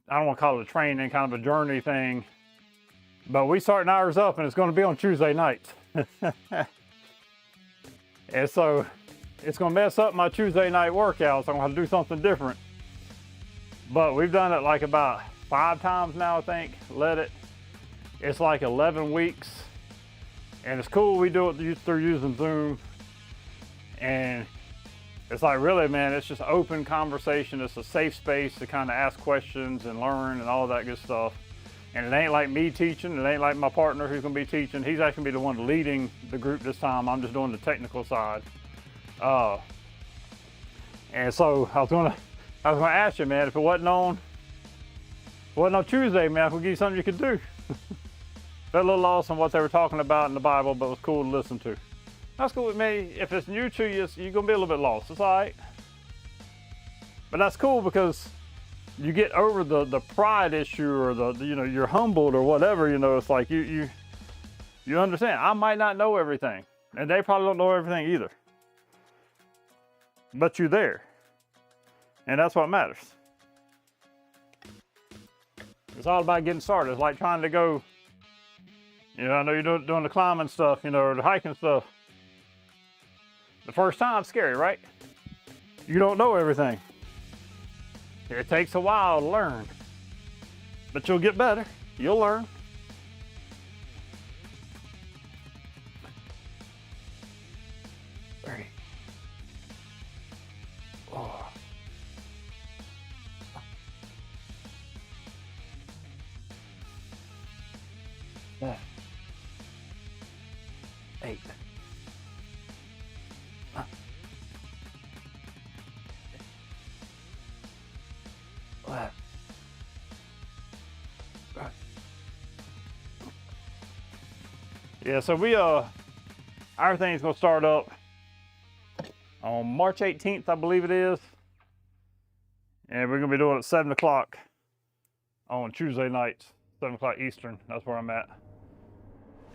don't want to call it a training, kind of a journey thing, but we starting ours up and it's going to be on Tuesday nights. And so it's going to mess up my Tuesday night workouts. I'm going to have to do something different. But we've done it like about 5 times now, I think, It's like 11 weeks. And it's cool, we do it through using Zoom. And it's like, really, man, it's just open conversation. It's a safe space to kind of ask questions and learn and all that good stuff. And it ain't like me teaching. It ain't like my partner who's gonna be teaching. He's actually gonna be the one leading the group this time. I'm just doing the technical side. And so I was gonna ask you, man, if it wasn't on Tuesday, man, if we give you something you could do. Got a little lost on what they were talking about in the Bible, but it was cool to listen to. That's cool with me. If it's new to you, you're gonna be a little bit lost. It's all right. But that's cool because you get over the pride issue, or you're humbled or whatever. It's like you understand. I might not know everything, and they probably don't know everything either. But you're there, and that's what matters. It's all about getting started. It's like trying to go. I know you're doing the climbing stuff, or the hiking stuff. The first time, it's scary, right? You don't know everything. It takes a while to learn, but you'll get better. You'll learn. Oh. 8. Yeah, so our thing's gonna start up on March 18th, I believe it is. And we're gonna be doing it at 7 o'clock on Tuesday nights, 7 o'clock Eastern. That's where I'm at.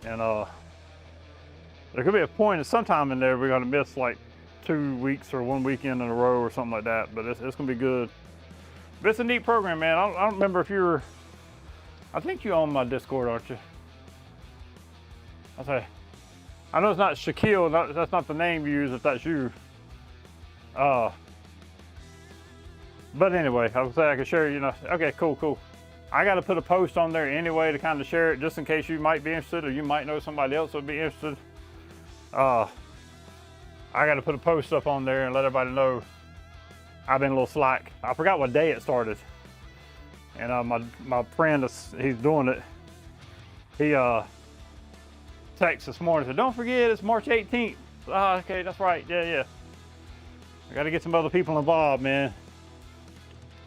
And there could be a point at sometime in there we're gonna miss like 2 weeks or 1 weekend in a row or something like that, but it's gonna be good. But it's a neat program, man. I don't remember if you're, I think you own my Discord, aren't you? Okay. I know it's not Shaquille, that's not the name you use if that's you. But anyway, I would say I could share, you know. Okay, cool. I got to put a post on there anyway to kind of share it, just in case you might be interested or you might know somebody else would be interested. I got to put a post up on there and let everybody know I've been a little slack. I forgot what day it started. And my friend, he's doing it. He text this morning, said, don't forget it's March 18th. Okay, that's right, yeah. I gotta get some other people involved, man.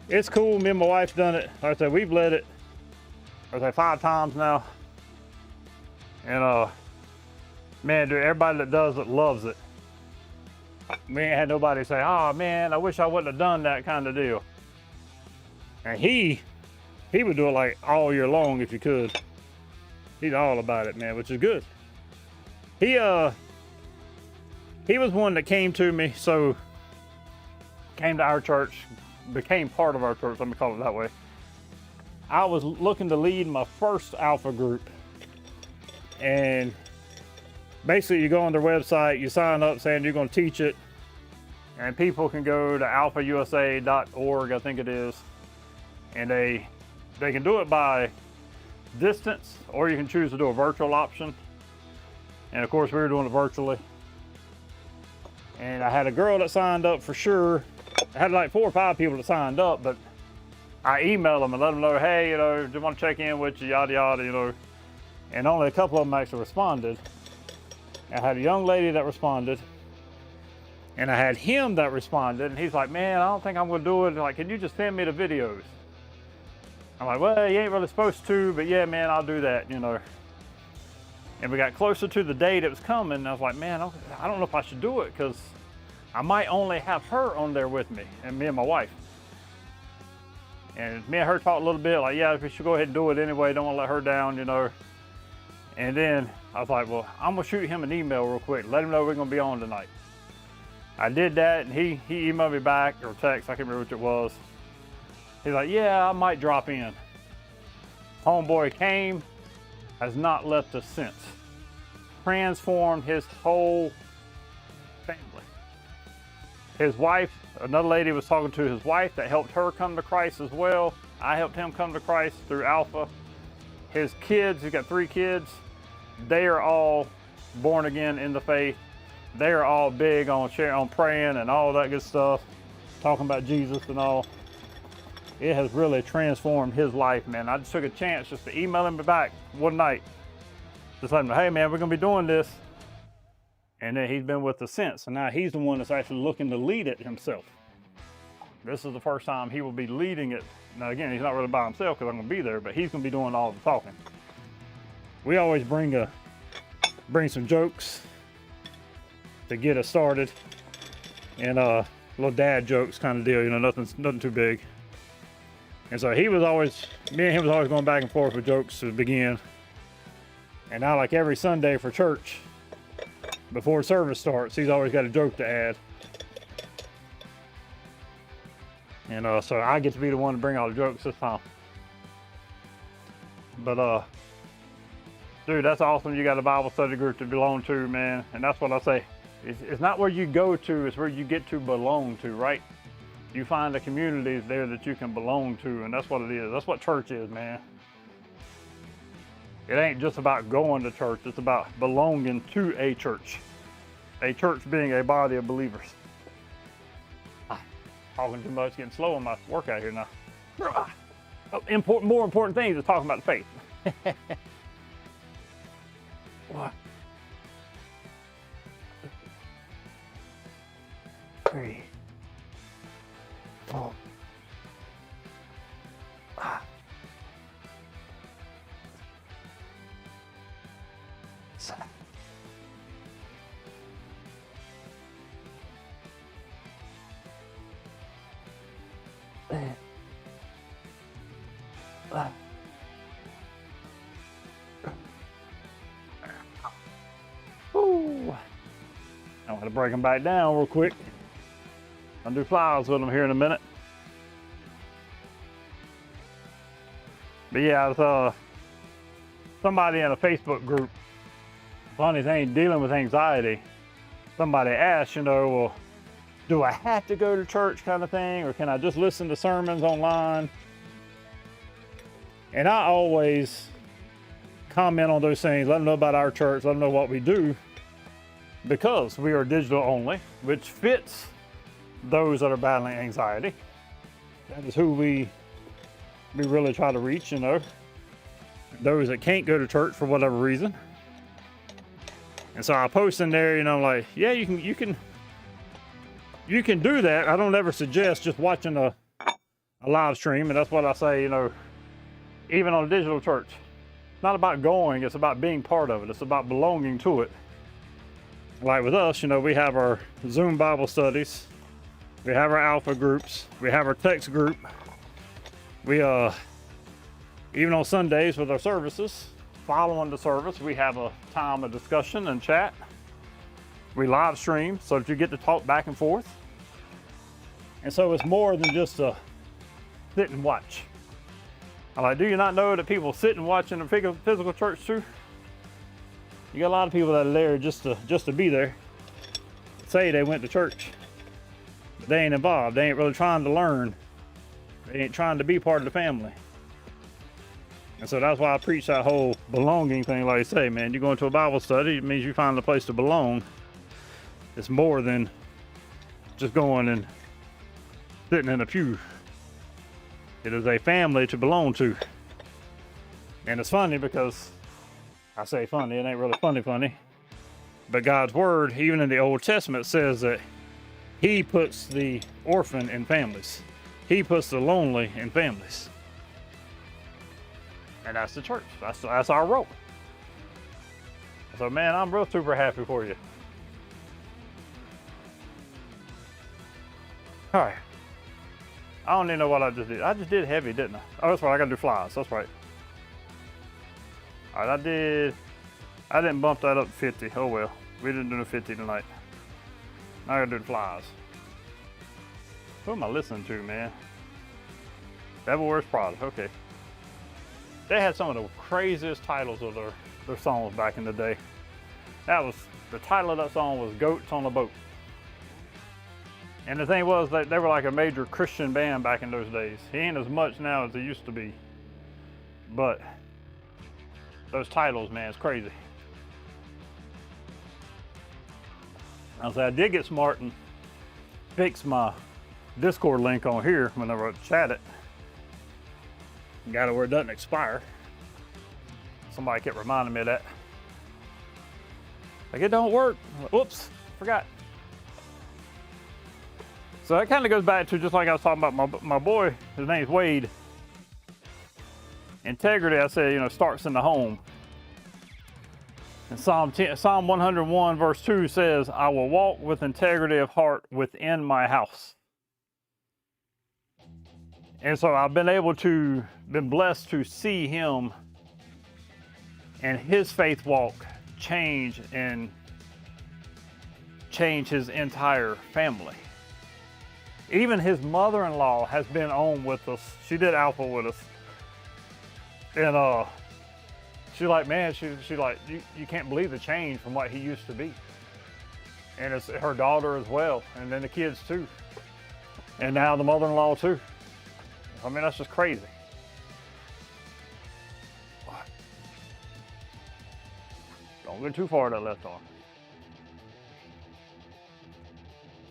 It's cool, me and my wife's done it. Like I said, we've led it, 5 times now. And man, dude, everybody that does it loves it. We ain't had nobody say, oh man, I wish I wouldn't have done that kind of deal. And he would do it like all year long if you could. He's all about it, man, which is good. He was one that came to me, so came to our church, became part of our church, let me call it that way. I was looking to lead my first alpha group. And basically you go on their website, you sign up saying you're gonna teach it, and people can go to alphausa.org, I think it is, and they can do it by distance, or you can choose to do a virtual option. And of course we were doing it virtually. And I had a girl that signed up for sure. I had like 4 or 5 people that signed up, but I emailed them and let them know, hey, you know, just want to check in with you, yada yada, you know. And only a couple of them actually responded. I had a young lady that responded, and I had him that responded, and he's like, man, I don't think I'm gonna do it. Like, can you just send me the videos? I'm like, well, you ain't really supposed to, but yeah, man, I'll do that, you know. And we got closer to the date it was coming, and I was like, man, I don't know if I should do it, because I might only have her on there with me, and me and my wife. And me and her talked a little bit, like, yeah, we should go ahead and do it anyway, don't want to let her down, you know. And then I was like, well, I'm gonna shoot him an email real quick, let him know we're gonna be on tonight. I did that, and he emailed me back, or text, I can't remember which it was. He's like, yeah, I might drop in. Homeboy came, has not left us since. Transformed his whole family. His wife, another lady was talking to his wife that helped her come to Christ as well. I helped him come to Christ through Alpha. His kids, he's got 3 kids. They are all born again in the faith. They are all big on praying and all that good stuff, talking about Jesus and all. It has really transformed his life, man. I just took a chance just to email him back one night. Just let him know, hey man, we're gonna be doing this. And then he's been with us since. And now he's the one that's actually looking to lead it himself. This is the first time he will be leading it. Now again, he's not really by himself because I'm gonna be there, but he's gonna be doing all the talking. We always bring some jokes to get us started. And little dad jokes kind of deal, you know, nothing too big. And so me and him was always going back and forth with jokes to begin. And now, like every Sunday for church, before service starts, he's always got a joke to add. And so I get to be the one to bring all the jokes this time. But dude, that's awesome. You got a Bible study group to belong to, man. And that's what I say. It's not where you go to, it's where you get to belong to, right? You find the communities there that you can belong to, and that's what it is. That's what church is, man. It ain't just about going to church, it's about belonging to a church. A church being a body of believers. Talking too much, getting slow on my workout here now. More important things is talking about the faith. 1, 3, 4, 5, 7, 8, 9. Ooh. I'm gonna break them back down real quick. I'll do flies with them here in a minute. But yeah, it's, somebody in a Facebook group, funny thing, dealing with anxiety, somebody asked, you know, well, do I have to go to church kind of thing, or can I just listen to sermons online? And I always comment on those things, let them know about our church, let them know what we do, because we are digital only, which fits those that are battling anxiety. That is who we really try to reach, you know, those that can't go to church for whatever reason. And so I post in there, you know, like, yeah, you can do that. I don't ever suggest just watching a live stream, and that's what I say, you know, even on a digital church. It's not about going, it's about being part of it. It's about belonging to it. Like with us, you know, we have our Zoom Bible studies, we have our alpha groups, we have our text group. We even on Sundays with our services, following the service, we have a time of discussion and chat. We live stream so that you get to talk back and forth. And so it's more than just a sit and watch. I'm like, do you not know that people sit and watch in a physical church too? You got a lot of people that are there just to be there. Say they went to church, but they ain't involved. They ain't really trying to learn. They ain't trying to be part of the family. And so that's why I preach that whole belonging thing. Like I say, man, you go into a Bible study, it means you find a place to belong. It's more than just going and sitting in a pew. It is a family to belong to. And it's funny because, I say funny, it ain't really funny, but God's word, even in the Old Testament, says that he puts the orphan in families. He puts the lonely in families. And that's the church. That's our role. So man, I'm real super happy for you. All right. I don't even know what I just did. I just did heavy, didn't I? Oh, that's right, I gotta do flies, that's right. All right, I didn't bump that up to 50. Oh well, we didn't do the 50 tonight. Now I gotta do the flies. Who am I listening to, man? Devil Wears Prada, okay. They had some of the craziest titles of their songs back in the day. The title of that song was Goats on a Boat. And the thing was that they were like a major Christian band back in those days. He ain't as much now as he used to be. But those titles, man, it's crazy. I did get smart and fix my Discord link on here whenever I chat it. Got it where it doesn't expire. Somebody kept reminding me of that. Like, it don't work. Whoops, forgot. So that kind of goes back to just like I was talking about my boy, his name's Wade. Integrity, I said, you know, starts in the home. And Psalm 101 verse 2 says, I will walk with integrity of heart within my house. And so I've been blessed to see him and his faith walk change his entire family. Even his mother-in-law has been on with us. She did alpha with us. And she's like, man, she like, you can't believe the change from what he used to be. And it's her daughter as well, and then the kids too. And now the mother-in-law too. I mean, that's just crazy. Don't go too far that left arm.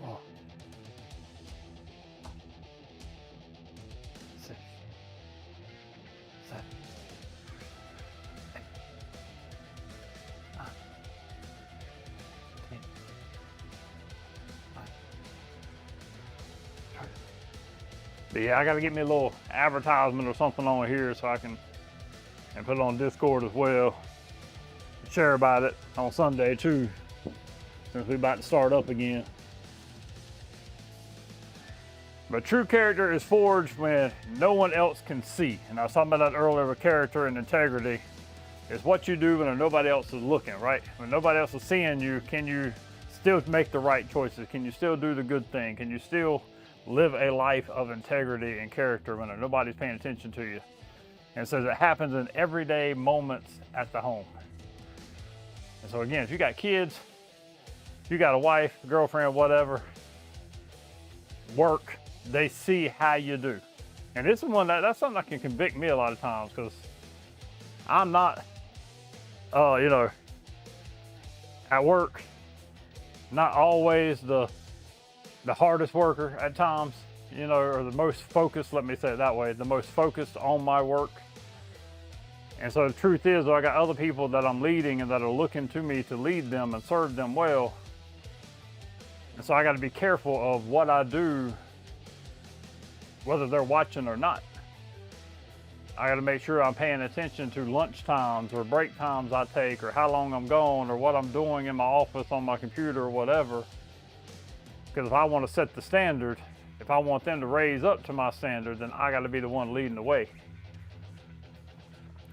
Oh. 6, 7, 8, 9, But yeah, I gotta get me a little advertisement or something on here so I can, and put it on Discord as well. Share about it on Sunday too, since we're about to start up again. But true character is forged when no one else can see. And I was talking about that earlier with character and integrity. It's what you do when nobody else is looking, right? When nobody else is seeing you, can you still make the right choices? Can you still do the good thing? Can you still live a life of integrity and character when nobody's paying attention to you? And so it happens in everyday moments at the home. And so again, if you got kids, if you got a wife, girlfriend, whatever, work, they see how you do. And this is one that's something that can convict me a lot of times, because I'm not, you know, at work, not always the hardest worker at times, you know, or the most focused, let me say it that way, the most focused on my work. And so the truth is, I got other people that I'm leading and that are looking to me to lead them and serve them well. And so I got to be careful of what I do, whether they're watching or not. I got to make sure I'm paying attention to lunch times or break times I take, or how long I'm gone, or what I'm doing in my office on my computer or whatever. Because if I want to set the standard, if I want them to raise up to my standard, then I got to be the one leading the way.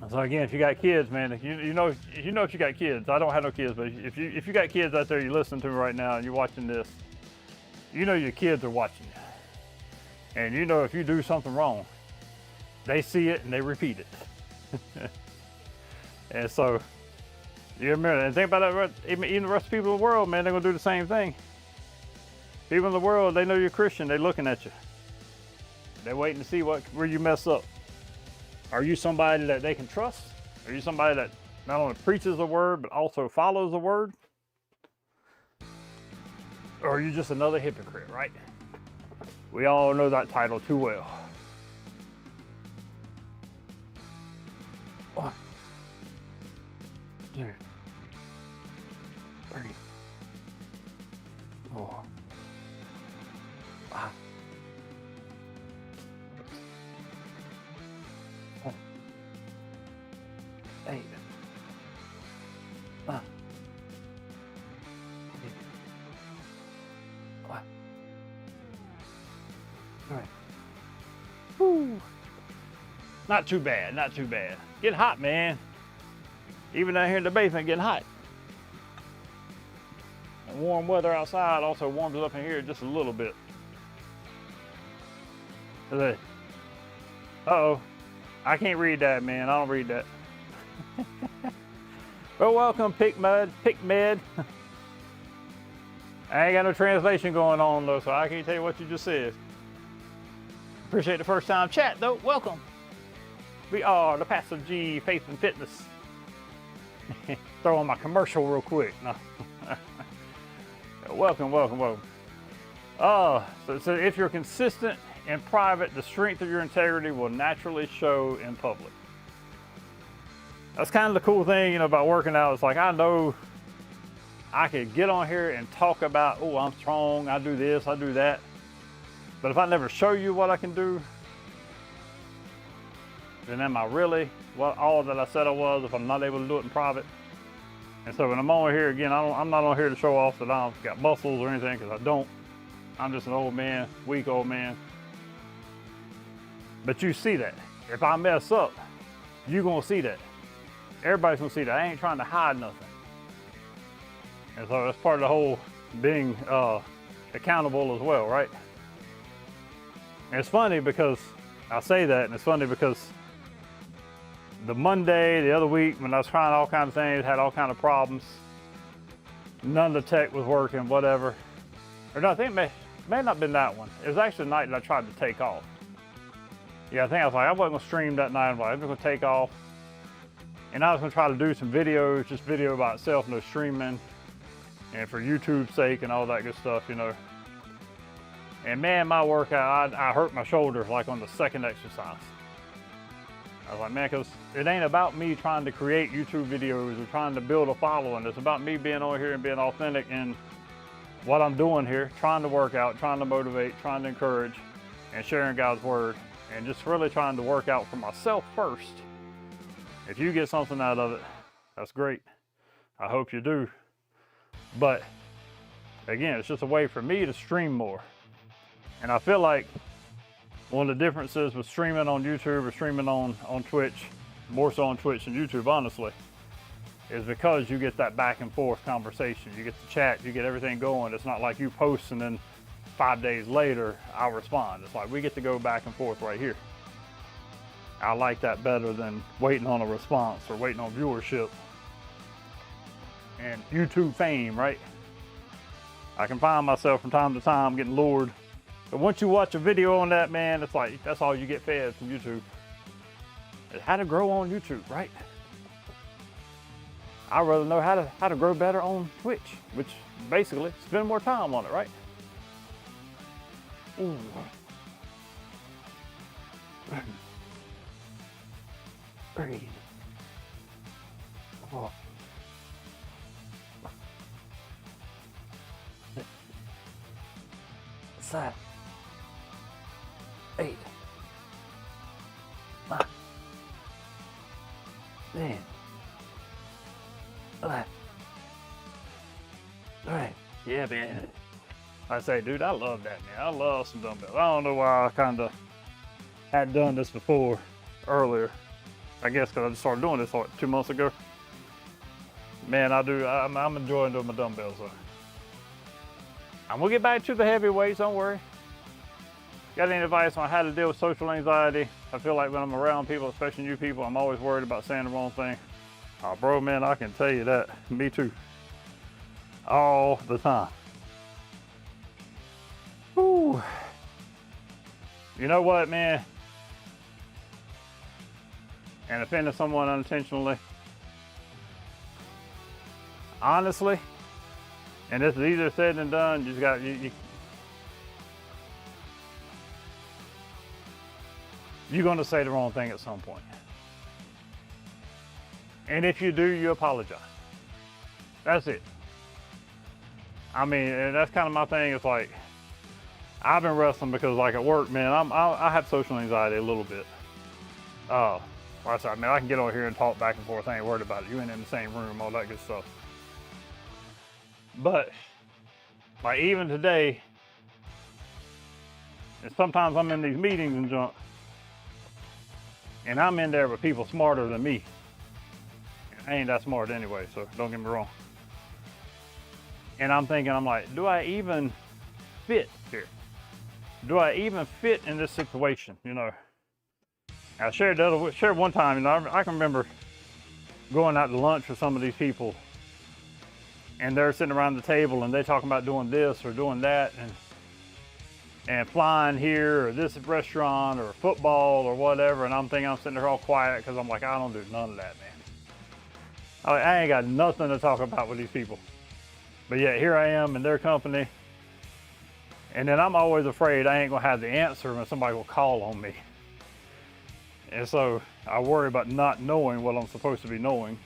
So again, if you got kids, man, you know if you got kids. I don't have no kids, but if you got kids out there, you listen to me right now and you're watching this, you know your kids are watching you. And you know if you do something wrong, they see it and they repeat it. And so you remember, and think about that, even the rest of the people in the world, man, they're gonna do the same thing. People in the world, they know you're Christian, they're looking at you. They're waiting to see where you mess up. Are you somebody that they can trust? Are you somebody that not only preaches the word, but also follows the word? Or are you just another hypocrite, right? We all know that title too well. 1, 2, 3, 4, 5. 8. 9. 10. Right. Woo. Not too bad, not too bad. Getting hot, man. Even down here in the basement, getting hot. And warm weather outside also warms it up in here just a little bit. Uh-oh. I can't read that, man. I don't read that. Well, welcome, PicMed. I ain't got no translation going on, though, so I can't tell you what you just said. Appreciate the first time chat, though. Welcome. We are the Passive G Faith and Fitness. Throw on my commercial real quick. No. Welcome. So if you're consistent in private, the strength of your integrity will naturally show in public. That's kind of the cool thing, you know, about working out. It's like, I know I could get on here and talk about, oh, I'm strong, I do this, I do that. But if I never show you what I can do, then am I really all that I said I was if I'm not able to do it in private? And so when I'm on here, again, I'm not on here to show off that I've got muscles or anything, because I don't. I'm just an old man, weak old man. But you see that. If I mess up, you're gonna see that. Everybody's gonna see that. I ain't trying to hide nothing. And so that's part of the whole being accountable as well, right? And it's funny because I say that, and it's funny because the Monday, the other week, when I was trying all kinds of things, had all kinds of problems, none of the tech was working, whatever. Or no, I think it may not have been that one. It was actually the night that I tried to take off. Yeah, I think I was like, I wasn't gonna stream that night. I was like, I'm just gonna take off. And I was gonna try to do some videos, just video by itself, no streaming, and for YouTube's sake and all that good stuff, you know. And man, my workout, I hurt my shoulder like on the second exercise. I was like, man, because it ain't about me trying to create YouTube videos or trying to build a following. It's about me being on here and being authentic in what I'm doing here, trying to work out, trying to motivate, trying to encourage. and sharing God's word and just really trying to work out for myself first. If you get something out of it, that's great. I hope you do. But again, it's just a way for me to stream more. And I feel like one of the differences with streaming on YouTube or streaming on Twitch, more so on Twitch than YouTube, honestly, is because you get that back and forth conversation. You get the chat, you get everything going. It's not like you post and then 5 days later, I'll respond. It's like we get to go back and forth right here. I like that better than waiting on a response or waiting on viewership and YouTube fame, right? I can find myself from time to time getting lured. But once you watch a video on that, man, it's like, that's all you get fed from YouTube. It's how to grow on YouTube, right? I'd rather know how to grow better on Twitch, which basically spend more time on it, right? Ooh. Breathe. Oh. 6, 7, 8, 9, 10, 11. All right. Yeah, man. I say, dude, I love that, man. I love some dumbbells. I don't know why I kind of hadn't done this before, earlier. I guess because I just started doing this like 2 months ago. Man, I'm enjoying doing my dumbbells though. I'm gonna get back to the heavy weights, don't worry. Got any advice on how to deal with social anxiety? I feel like when I'm around people, especially new people, I'm always worried about saying the wrong thing. Oh, bro, man, I can tell you that. Me too. All the time. Whew. You know what, man? And offending someone unintentionally. Honestly, and it's easier said than done. You just got you're gonna say the wrong thing at some point. And if you do, you apologize. That's it. I mean, and that's kind of my thing. It's like, I've been wrestling because like at work, man, I have social anxiety a little bit. Like I said, man, I can get over here and talk back and forth. I ain't worried about it. You ain't in the same room, all that good stuff. But like even today, and sometimes I'm in these meetings and junk, and I'm in there with people smarter than me. I ain't that smart anyway, so don't get me wrong. And I'm thinking, I'm like, do I even fit here? Do I even fit in this situation? You know, I shared one time, and I can remember going out to lunch with some of these people, and they're sitting around the table and they talking about doing this or doing that, and flying here or this restaurant or football or whatever. And I'm thinking, I'm sitting there all quiet because I'm like, I don't do none of that, man. I ain't got nothing to talk about with these people. But yet here I am in their company. And then I'm always afraid I ain't gonna have the answer when somebody will call on me. And so I worry about not knowing what I'm supposed to be knowing.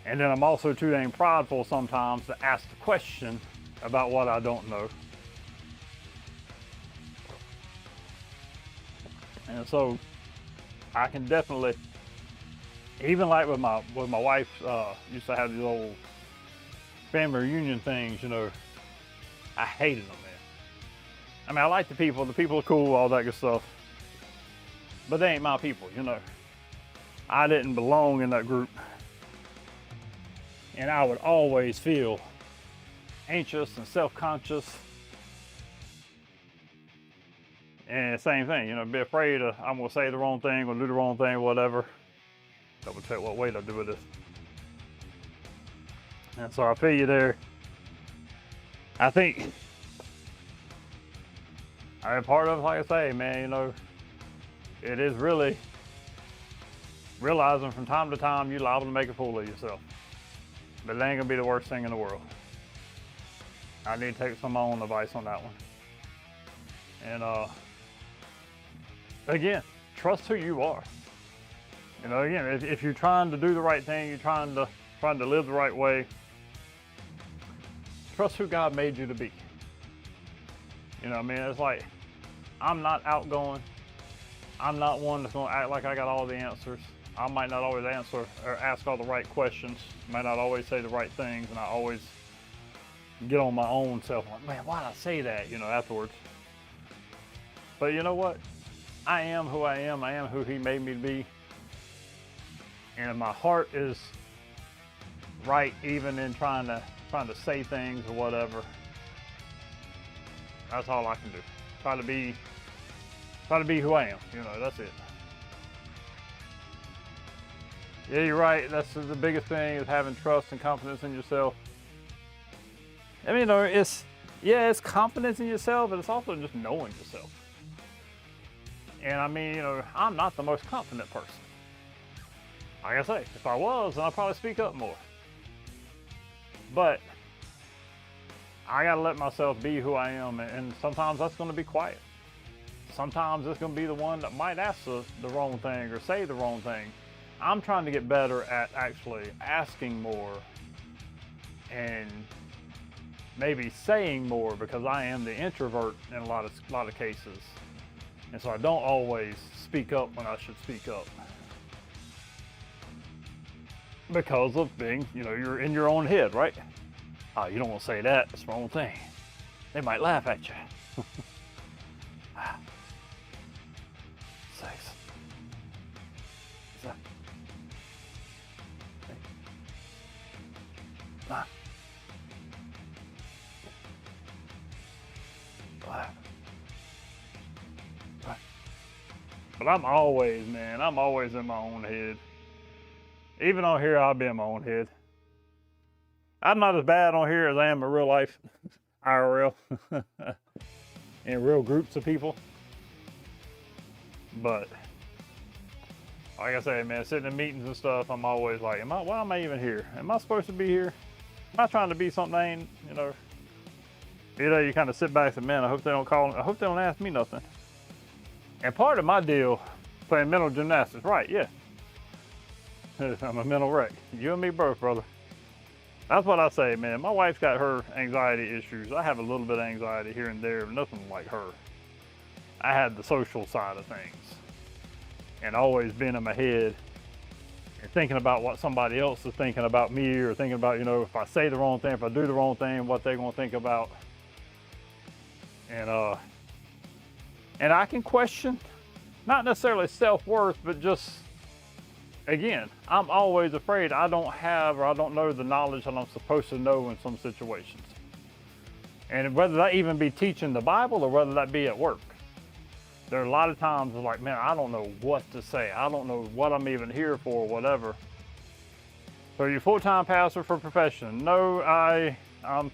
And then I'm also too dang prideful sometimes to ask the question about what I don't know. And so I can definitely, even like with my wife, used to have these old family reunion things, you know, I hated them, man. I mean, I like the people are cool, all that good stuff, but they ain't my people, you know. I didn't belong in that group. And I would always feel anxious and self-conscious. And same thing, you know, be afraid of, I'm gonna say the wrong thing, gonna do the wrong thing, whatever. Double check what weight I do with this. And so I feel you there. I think, I mean, part of it, like I say, man, you know, it is really realizing from time to time you're liable to make a fool of yourself. But it ain't gonna be the worst thing in the world. I need to take some of my own advice on that one. And again, trust who you are. You know, again, if you're trying to do the right thing, you're trying to live the right way, trust who God made you to be. You know what I mean? It's like, I'm not outgoing. I'm not one that's gonna act like I got all the answers. I might not always answer or ask all the right questions. Might not always say the right things, and I always get on my own self, like, man, why did I say that, you know, afterwards. But you know what? I am who I am. I am who he made me to be. And if my heart is right, even in trying to say things or whatever, that's all I can do. Try to be who I am, you know, that's it. Yeah, you're right. That's the biggest thing, is having trust and confidence in yourself. I mean, you know, it's confidence in yourself, but it's also just knowing yourself. And I mean, you know, I'm not the most confident person. Like I say, if I was, then I'd probably speak up more. But I gotta let myself be who I am, and sometimes that's gonna be quiet. Sometimes it's gonna be the one that might ask the wrong thing or say the wrong thing. I'm trying to get better at actually asking more and maybe saying more, because I am the introvert in a lot of cases. And so I don't always speak up when I should speak up. Because of being, you know, you're in your own head, right? Oh, you don't want to say that, it's the wrong thing. They might laugh at you. 6, 7, 8, 9, 5. But I'm always in my own head. Even on here, I'll be in my own head. I'm not as bad on here as I am in real life, IRL, in real groups of people. But like I say, man, sitting in meetings and stuff, I'm always like, why am I even here? Am I supposed to be here? Am I trying to be something I ain't, you know? You know, you kind of sit back and say, man, I hope they don't ask me nothing. And part of my deal, playing mental gymnastics, right, yeah. I'm a mental wreck. You and me both, brother. That's what I say, man. My wife's got her anxiety issues. I have a little bit of anxiety here and there, but nothing like her. I had the social side of things, and always being in my head and thinking about what somebody else is thinking about me, or thinking about, you know, if I say the wrong thing, if I do the wrong thing, what they're gonna think about. And I can question, not necessarily self-worth, but just, again, I'm always afraid I don't have, or I don't know the knowledge that I'm supposed to know in some situations. And whether that even be teaching the Bible or whether that be at work. There are a lot of times it's like, man, I don't know what to say. I don't know what I'm even here for, whatever. So you're full-time pastor for profession. No, I'm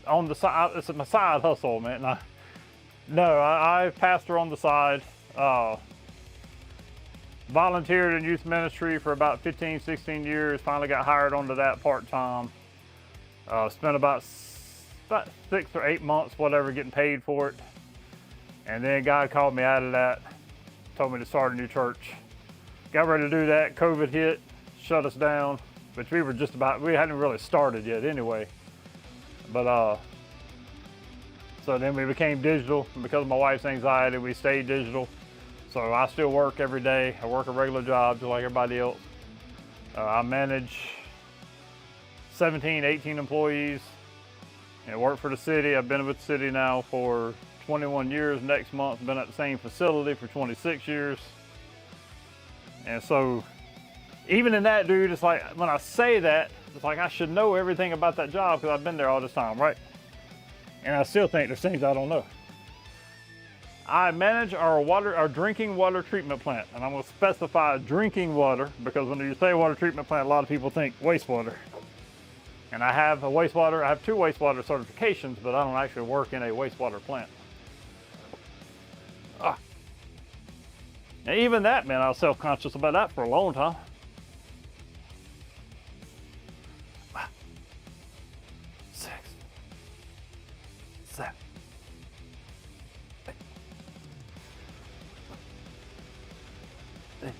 on the side, it's my side hustle, man. I pastor on the side. Volunteered in youth ministry for about 15, 16 years. Finally got hired onto that part-time. Spent about 6 or 8 months, whatever, getting paid for it. And then God called me out of that, told me to start a new church. Got ready to do that. COVID hit, shut us down, which we hadn't really started yet anyway. But so then we became digital. Because of my wife's anxiety, we stayed digital. So I still work every day. I work a regular job just like everybody else. I manage 17, 18 employees and work for the city. I've been with the city now for 21 years. Next month, been at the same facility for 26 years. And so even in that, dude, it's like, when I say that, it's like I should know everything about that job because I've been there all this time, right? And I still think there's things I don't know. I manage our drinking water treatment plant, and I'm going to specify drinking water because when you say water treatment plant, a lot of people think wastewater. And I have two wastewater certifications, but I don't actually work in a wastewater plant. And even that, man, I was self-conscious about that for a long time. 6, 7, 8, 9,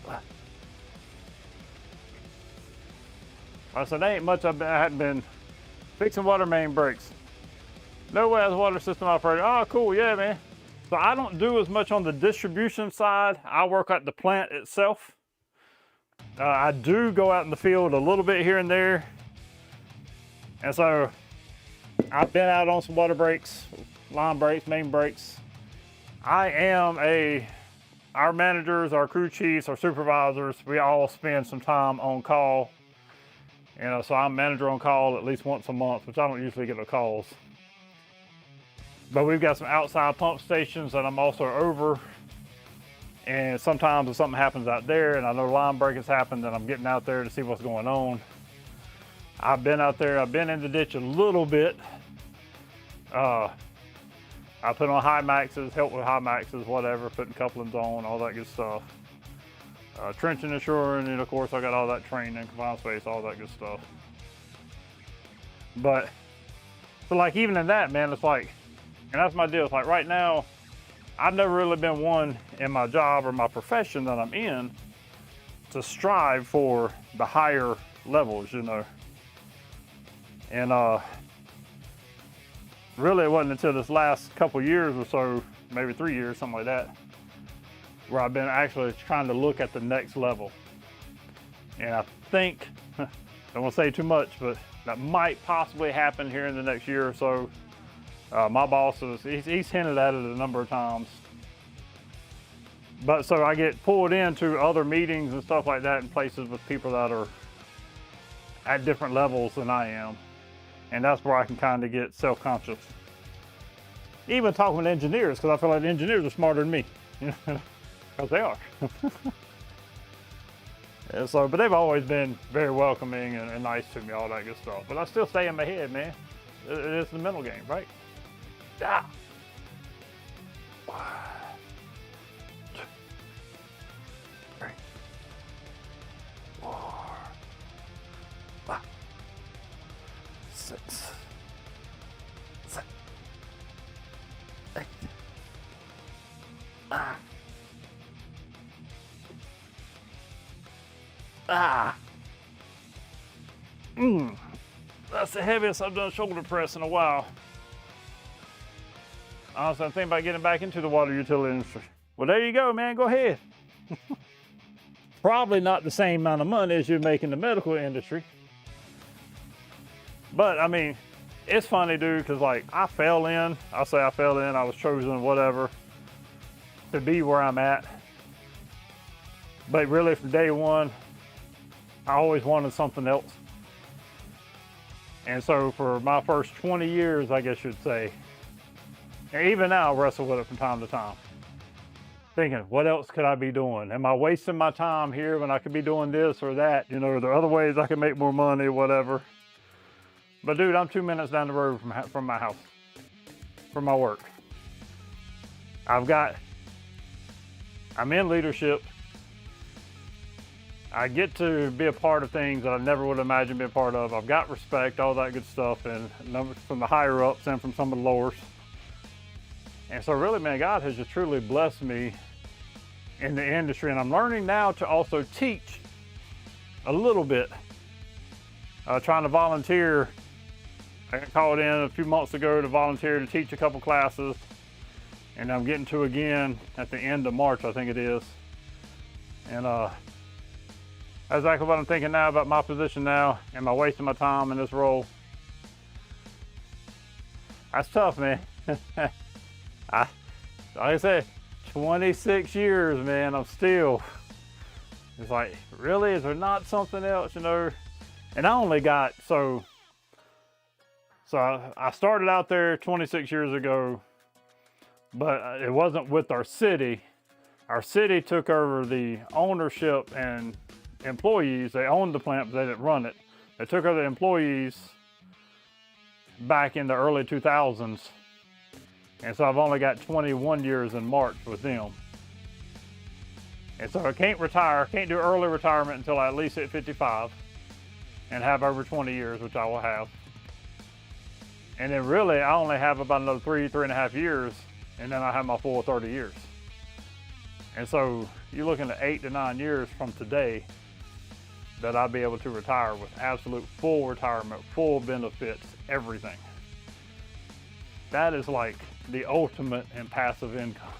5. I said, there ain't much I hadn't been fixing water main breaks, No way as a water system operator. Oh, cool, yeah, man. So I don't do as much on the distribution side. I work at the plant itself. I do go out in the field a little bit here and there. And so I've been out on some water breaks, line breaks, main breaks. Our managers, our crew chiefs, our supervisors, we all spend some time on call. So I'm manager on call at least once a month, which I don't usually get the calls. But we've got some outside pump stations that I'm also over. And sometimes if something happens out there and I know line break has happened, then I'm getting out there to see what's going on. I've been out there, I've been in the ditch a little bit. I put on high maxes, help with high maxes, whatever, putting couplings on, all that good stuff. Trenching and shoring, and of course I got all that training, confined space, all that good stuff. But like even in that, man, it's like, and that's my deal. It's like right now, I've never really been one in my job or my profession that I'm in to strive for the higher levels, you know. And really it wasn't until this last couple years or so, maybe 3 years, something like that, where I've been actually trying to look at the next level. And I think, I don't want to say too much, but that might possibly happen here in the next year or so. My boss he's hinted at it a number of times. But so I get pulled into other meetings and stuff like that in places with people that are at different levels than I am. And that's where I can kind of get self-conscious. Even talking with engineers, because I feel like the engineers are smarter than me. Because they are. And so, but they've always been very welcoming and nice to me, all that good stuff. But I still stay in my head, man. It's the mental game, right? Ah. 1, 2, 3, 4, 5, 6, 7, 8, 9. That's the heaviest I've done shoulder press in a while. Honestly, I'm thinking about getting back into the water utility industry. Well, there you go, man. Go ahead. Probably not the same amount of money as you make in the medical industry. But, I mean, it's funny, dude, because, like, I was chosen, whatever, to be where I'm at. But really, from day one, I always wanted something else. And so for my first 20 years, I guess you'd say, and even now I wrestle with it from time to time. Thinking, what else could I be doing? Am I wasting my time here when I could be doing this or that? You know, are there other ways I can make more money, whatever. But dude, I'm 2 minutes down the road from my house, from my work. I'm in leadership. I get to be a part of things that I never would imagine being a part of. I've got respect, all that good stuff, and from the higher ups and from some of the lowers. And so really, man, God has just truly blessed me in the industry. And I'm learning now to also teach a little bit. Trying to volunteer. I got called in a few months ago to volunteer to teach a couple classes. And I'm getting to again at the end of March, I think it is. And that's exactly what I'm thinking now about my position now. Am I wasting my time in this role? That's tough, man. Like I said, 26 years, man, I'm still, it's like, really, is there not something else, you know? And I only got, so I started out there 26 years ago, but it wasn't with our city. Our city took over the ownership and employees. They owned the plant, but they didn't run it. They took over the employees back in the early 2000s. And so I've only got 21 years in March with them. And so I can't retire, can't do early retirement until I at least hit 55 and have over 20 years, which I will have. And then really, I only have about another 3.5 years, and then I have my full 30 years. And so you're looking at 8 to 9 years from today that I'll be able to retire with absolute full retirement, full benefits, everything. That is like the ultimate in passive income.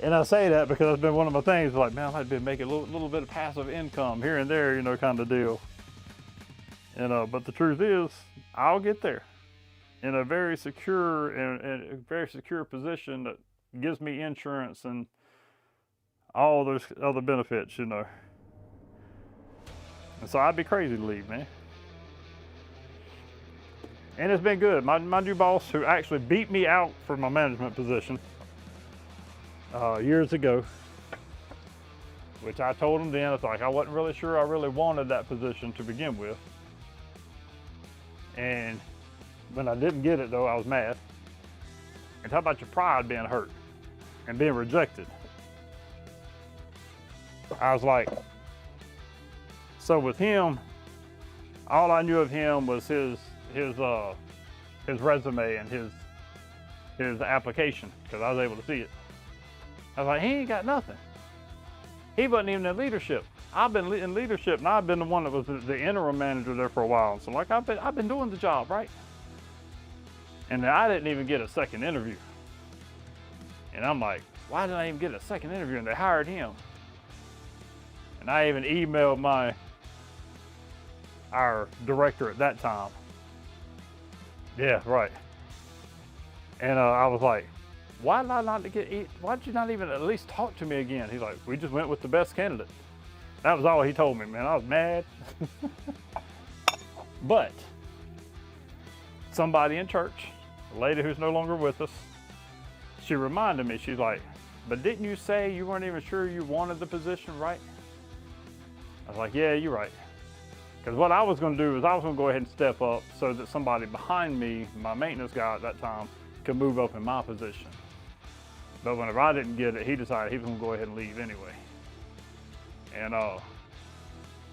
And I say that because it's been one of my things, like, man, I'd been making a little bit of passive income here and there, you know, kind of deal. And but the truth is, I'll get there in a very secure and a very secure position that gives me insurance and all those other benefits, you know. And so I'd be crazy to leave, man. And it's been good. My new boss, who actually beat me out for my management position years ago, which I told him then, it's like I wasn't really sure I really wanted that position to begin with. And when I didn't get it though, I was mad. And talk about your pride being hurt and being rejected. I was like, so with him, all I knew of him was his resume and his application, because I was able to see it. I was like, he ain't got nothing. He wasn't even in leadership. I've been in leadership, and I've been the one that was the interim manager there for a while. So like I've been doing the job, right? And I didn't even get a second interview. And I'm like, why didn't I even get a second interview? And they hired him. And I even emailed our director at that time. Yeah, right. And I was like, why did you not even at least talk to me again? He's like, we just went with the best candidate. That was all he told me, man. I was mad. But somebody in church, a lady who's no longer with us, she reminded me, she's like, but didn't you say you weren't even sure you wanted the position, right? I was like, yeah, you're right. Because what I was going to do is I was going to go ahead and step up so that somebody behind me, my maintenance guy at that time, could move up in my position. But whenever I didn't get it, he decided he was going to go ahead and leave anyway. And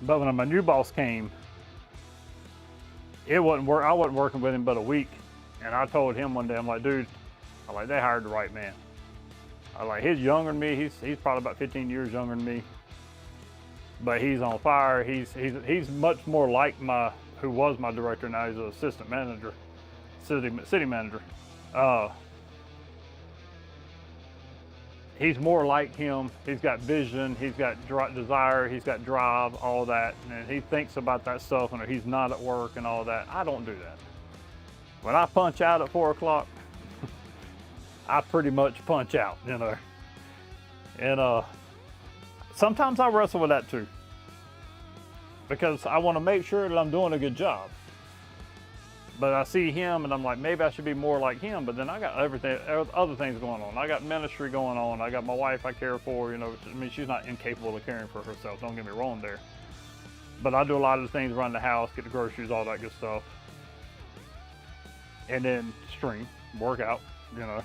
but when my new boss came, I wasn't working with him but a week. And I told him one day, I'm like, dude, they hired the right man. I was like, he's younger than me. He's probably about 15 years younger than me. But he's on fire. He's much more like who was my director, now he's an assistant manager, city manager. He's more like him. He's got vision, he's got desire, he's got drive, all that. And he thinks about that stuff when he's not at work and all that. I don't do that. When I punch out at 4 o'clock, I pretty much punch out, you know. And sometimes I wrestle with that too, because I want to make sure that I'm doing a good job. But I see him and I'm like, maybe I should be more like him. But then I got other things going on. I got ministry going on. I got my wife I care for, you know. I mean, she's not incapable of caring for herself, don't get me wrong there. But I do a lot of the things around the house, get the groceries, all that good stuff. And then work out, you know.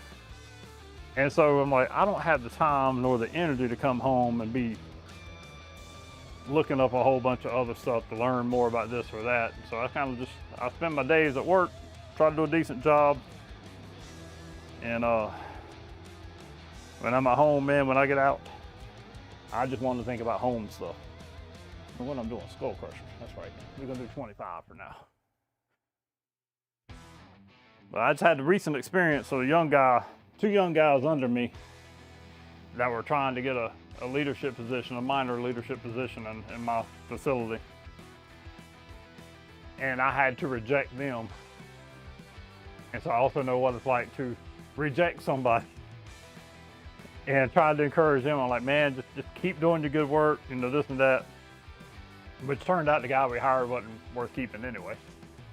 And so I'm like, I don't have the time nor the energy to come home and be looking up a whole bunch of other stuff to learn more about this or that. So I spend my days at work, try to do a decent job. And when I'm at home, man, when I get out, I just want to think about home stuff. And what I'm doing, Skullcrusher, that's right. We're gonna do 25 for now. But I just had the recent experience of two young guys under me that were trying to get a leadership position, a minor leadership position in my facility. And I had to reject them. And so I also know what it's like to reject somebody. And tried to encourage them. I'm like, man, just keep doing your good work, you know, this and that. Which turned out the guy we hired wasn't worth keeping anyway,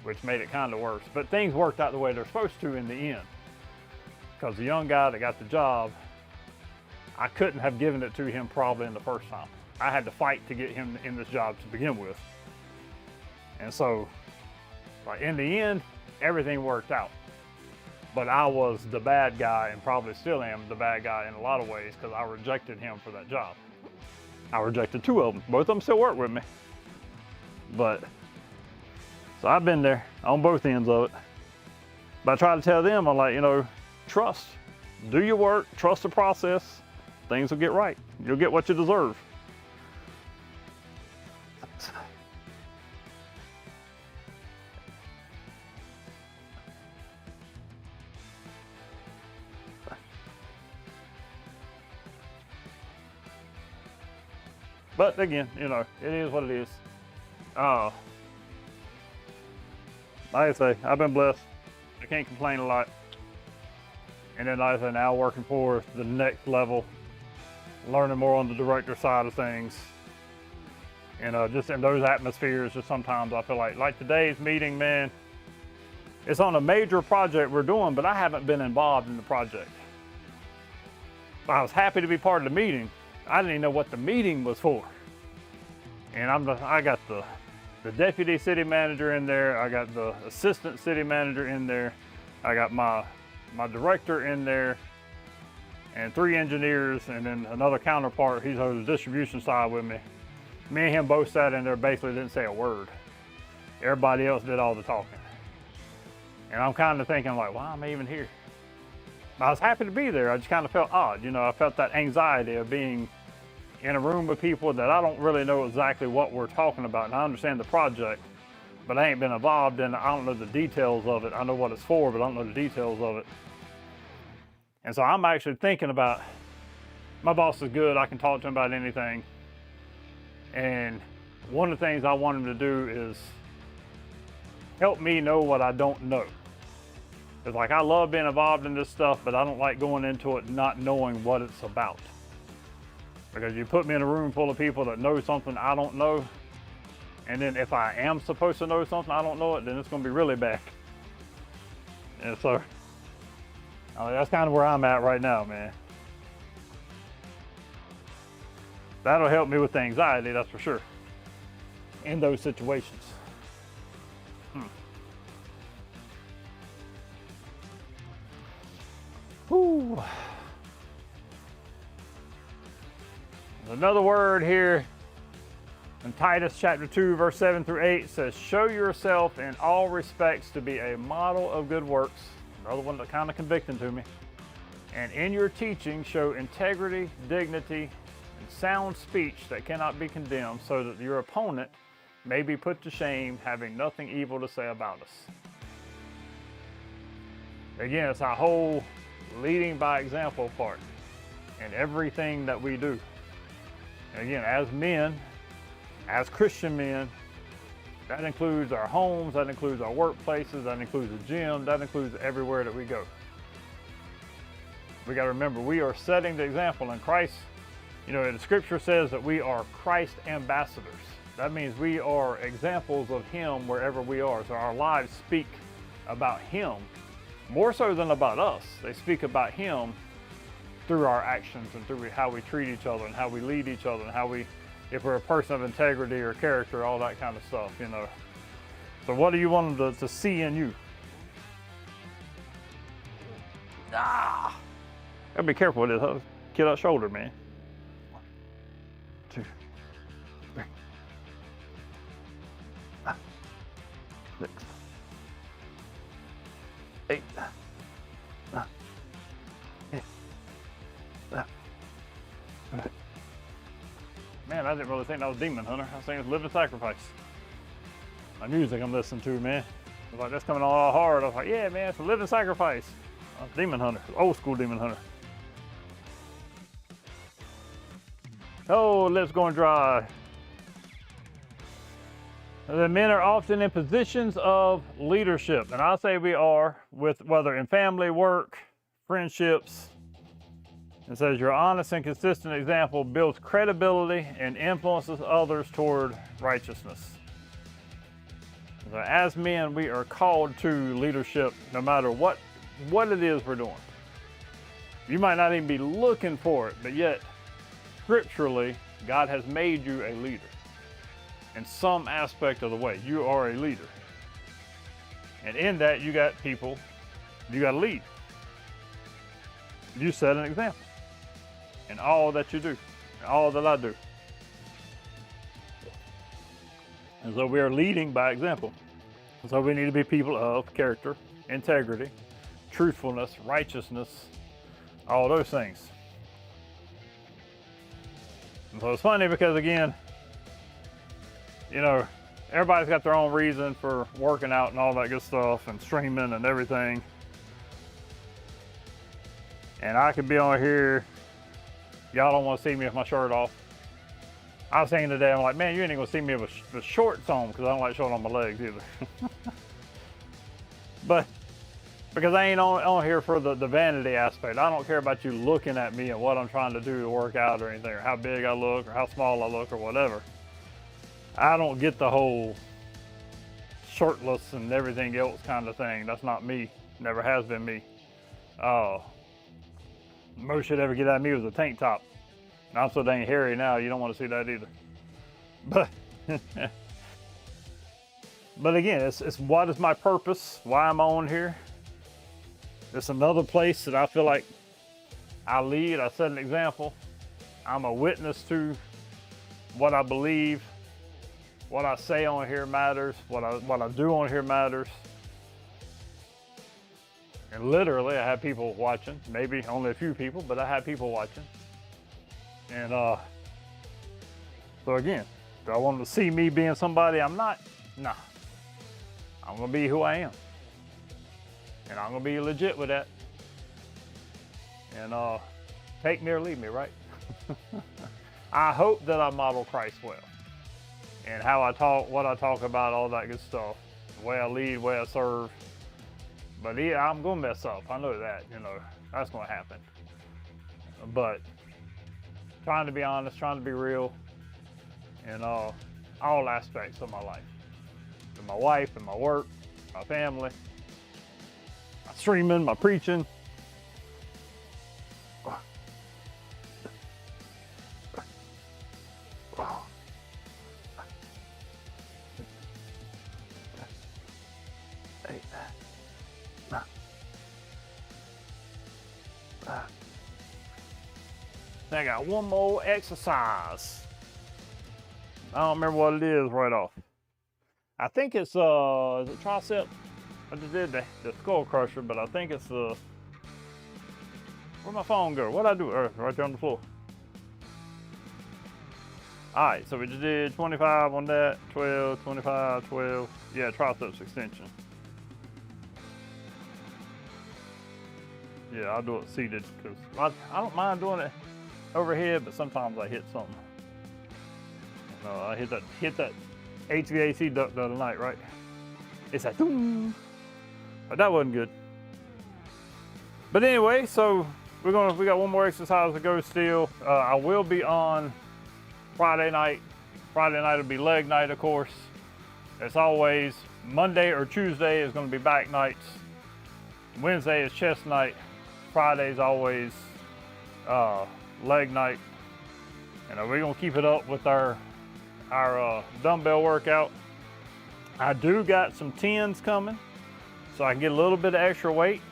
which made it kind of worse. But things worked out the way they're supposed to in the end. Because the young guy that got the job, I couldn't have given it to him probably in the first time. I had to fight to get him in this job to begin with. And so, like, in the end, everything worked out. But I was the bad guy, and probably still am the bad guy in a lot of ways, because I rejected him for that job. I rejected two of them. Both of them still work with me. But, so I've been there on both ends of it. But I try to tell them, I'm like, you know, trust. Do your work, trust the process. Things will get right. You'll get what you deserve. But again, you know, it is what it is. Like I say, I've been blessed. I can't complain a lot. And then like I say, now working for the next level, learning more on the director side of things. And just in those atmospheres, just sometimes I feel like today's meeting, man, it's on a major project we're doing, but I haven't been involved in the project. I was happy to be part of the meeting. I didn't even know what the meeting was for. And I got the deputy city manager in there. I got the assistant city manager in there. I got my director in there, and 3 engineers, and then another counterpart. He's on the distribution side with me. Me and him both sat in there, basically didn't say a word. Everybody else did all the talking. And I'm kind of thinking like, why am I even here? I was happy to be there. I just kind of felt odd. You know, I felt that anxiety of being in a room with people that I don't really know exactly what we're talking about. And I understand the project, but I ain't been involved in it. I don't know the details of it. I know what it's for, but I don't know the details of it. And so I'm actually thinking about, my boss is good. I can talk to him about anything. And one of the things I want him to do is help me know what I don't know. It's like, I love being involved in this stuff, but I don't like going into it not knowing what it's about. Because you put me in a room full of people that know something I don't know, and then if I am supposed to know something I don't know it, then it's gonna be really bad. And so, that's kind of where I'm at right now, man. That'll help me with the anxiety, that's for sure, in those situations. Whew. Another word here in Titus chapter 2, verse 7 through 8 says, show yourself in all respects to be a model of good works. Another one that kind of convicting to me. And in your teaching, show integrity, dignity, and sound speech that cannot be condemned, so that your opponent may be put to shame, having nothing evil to say about us. Again, it's our whole leading by example part in everything that we do. Again, as men, as Christian men, that includes our homes, that includes our workplaces, that includes the gym, that includes everywhere that we go. We got to remember, we are setting the example in Christ. You know, the scripture says that we are Christ ambassadors. That means we are examples of Him wherever we are. So our lives speak about Him more so than about us. They speak about Him through our actions and through how we treat each other and how we lead each other and how we, if we're a person of integrity or character, all that kind of stuff, you know. So what do you want them to see in you? Gotta be careful with this. Huh? Get that shoulder, man. 1, 2, 3, 5, 6, 8, 9, 10, 11. Man, I didn't really think that was Demon Hunter. I was thinking it's Living Sacrifice. My music I'm listening to, man. I was like, that's coming all hard. I was like, yeah, man, it's a Living Sacrifice. Demon Hunter, old school Demon Hunter. Oh, lips going dry. The men are often in positions of leadership, and I say we are, with whether in family, work, friendships. It says your honest and consistent example builds credibility and influences others toward righteousness. So as men, we are called to leadership no matter what it is we're doing. You might not even be looking for it, but yet scripturally, God has made you a leader. In some aspect of the way, you are a leader. And in that, you got people, you got to lead. You set an example in all that you do, in all that I do. And so we are leading by example. And so we need to be people of character, integrity, truthfulness, righteousness, all those things. And so it's funny because, again, you know, everybody's got their own reason for working out and all that good stuff and streaming and everything. And I could be on here, y'all don't want to see me with my shirt off. I was saying today, I'm like, man, you ain't gonna see me with shorts on because I don't like showing on my legs either. But because I ain't on here for the vanity aspect. I don't care about you looking at me and what I'm trying to do to work out or anything, or how big I look or how small I look or whatever. I don't get the whole shirtless and everything else kind of thing. That's not me. Never has been me. Most you'd ever get out of me was a tank top. And I'm so dang hairy now, you don't want to see that either. But but again, it's what is my purpose? Why am I on here? It's another place that I feel like I lead. I set an example. I'm a witness to what I believe. What I say on here matters. What I do on here matters. And literally, I have people watching. Maybe only a few people, but I have people watching. And so again, do I want to see me being somebody I'm not? Nah. I'm gonna be who I am. And I'm gonna be legit with that. And take me or leave me, right? I hope that I model Christ well. And how I talk, what I talk about, all that good stuff. The way I lead, the way I serve. But yeah, I'm gonna mess up. I know that, you know, that's gonna happen. But trying to be honest, trying to be real in all aspects of my life. And my wife, and my work, my family, my streaming, my preaching. I got one more exercise. I don't remember what it is right off. I think it's is it Triceps? I just did the Skullcrusher, but I think it's where'd my phone go? What'd I do? Right there on the floor. All right, so we just did 25 on that, 12, 25, 12. Yeah, Triceps Extension. Yeah, I'll do it seated because I don't mind doing it overhead, but sometimes I hit something. I hit that HVAC duct the other night, right? It's like, boom. But that wasn't good. But anyway, so we got one more exercise to go still. I will be on Friday night. Friday night will be leg night, of course. As always, Monday or Tuesday is going to be back nights. Wednesday is chest night. Friday is always leg night. And we're going to keep it up with our dumbbell workout. I do got some 10s coming, so I can get a little bit of extra weight.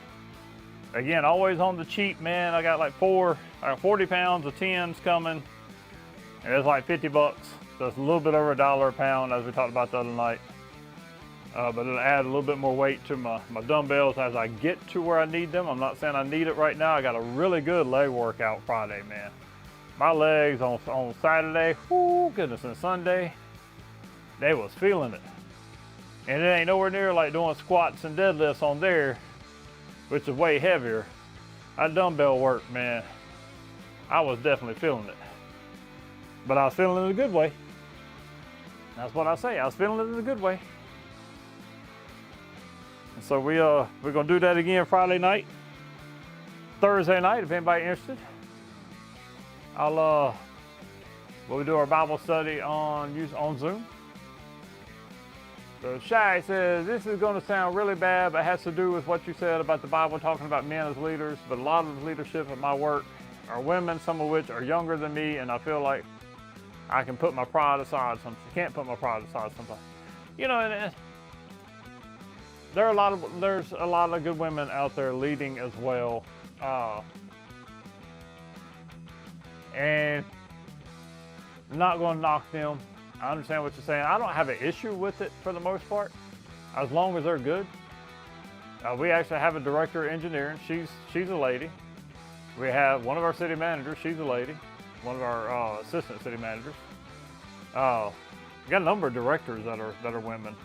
Again, always on the cheap, man. I got like 40 pounds of 10s coming, and it's like 50 bucks. So it's a little bit over $1 a pound, as we talked about the other night. But it'll add a little bit more weight to my dumbbells as I get to where I need them. I'm not saying I need it right now. I got a really good leg workout Friday, man. My legs on Saturday, whoo, goodness, and Sunday, they was feeling it. And it ain't nowhere near like doing squats and deadlifts on there, which is way heavier. That dumbbell work, man, I was definitely feeling it. But I was feeling it in a good way. That's what I say, I was feeling it in a good way. And so we're gonna do that again Friday night. Thursday night, if anybody interested. We'll do our Bible study on Zoom. So Shy says, this is going to sound really bad, but it has to do with what you said about the Bible talking about men as leaders. But a lot of the leadership at my work are women, some of which are younger than me, and I feel like I can put my pride aside sometimes. Can't put my pride aside sometimes. You know, and there's a lot of good women out there leading as well. And I'm not going to knock them. I understand what you're saying. I don't have an issue with it for the most part, as long as they're good. We actually have a director of engineering. She's a lady. We have one of our city managers. She's a lady. One of our assistant city managers. We got a number of directors that are women,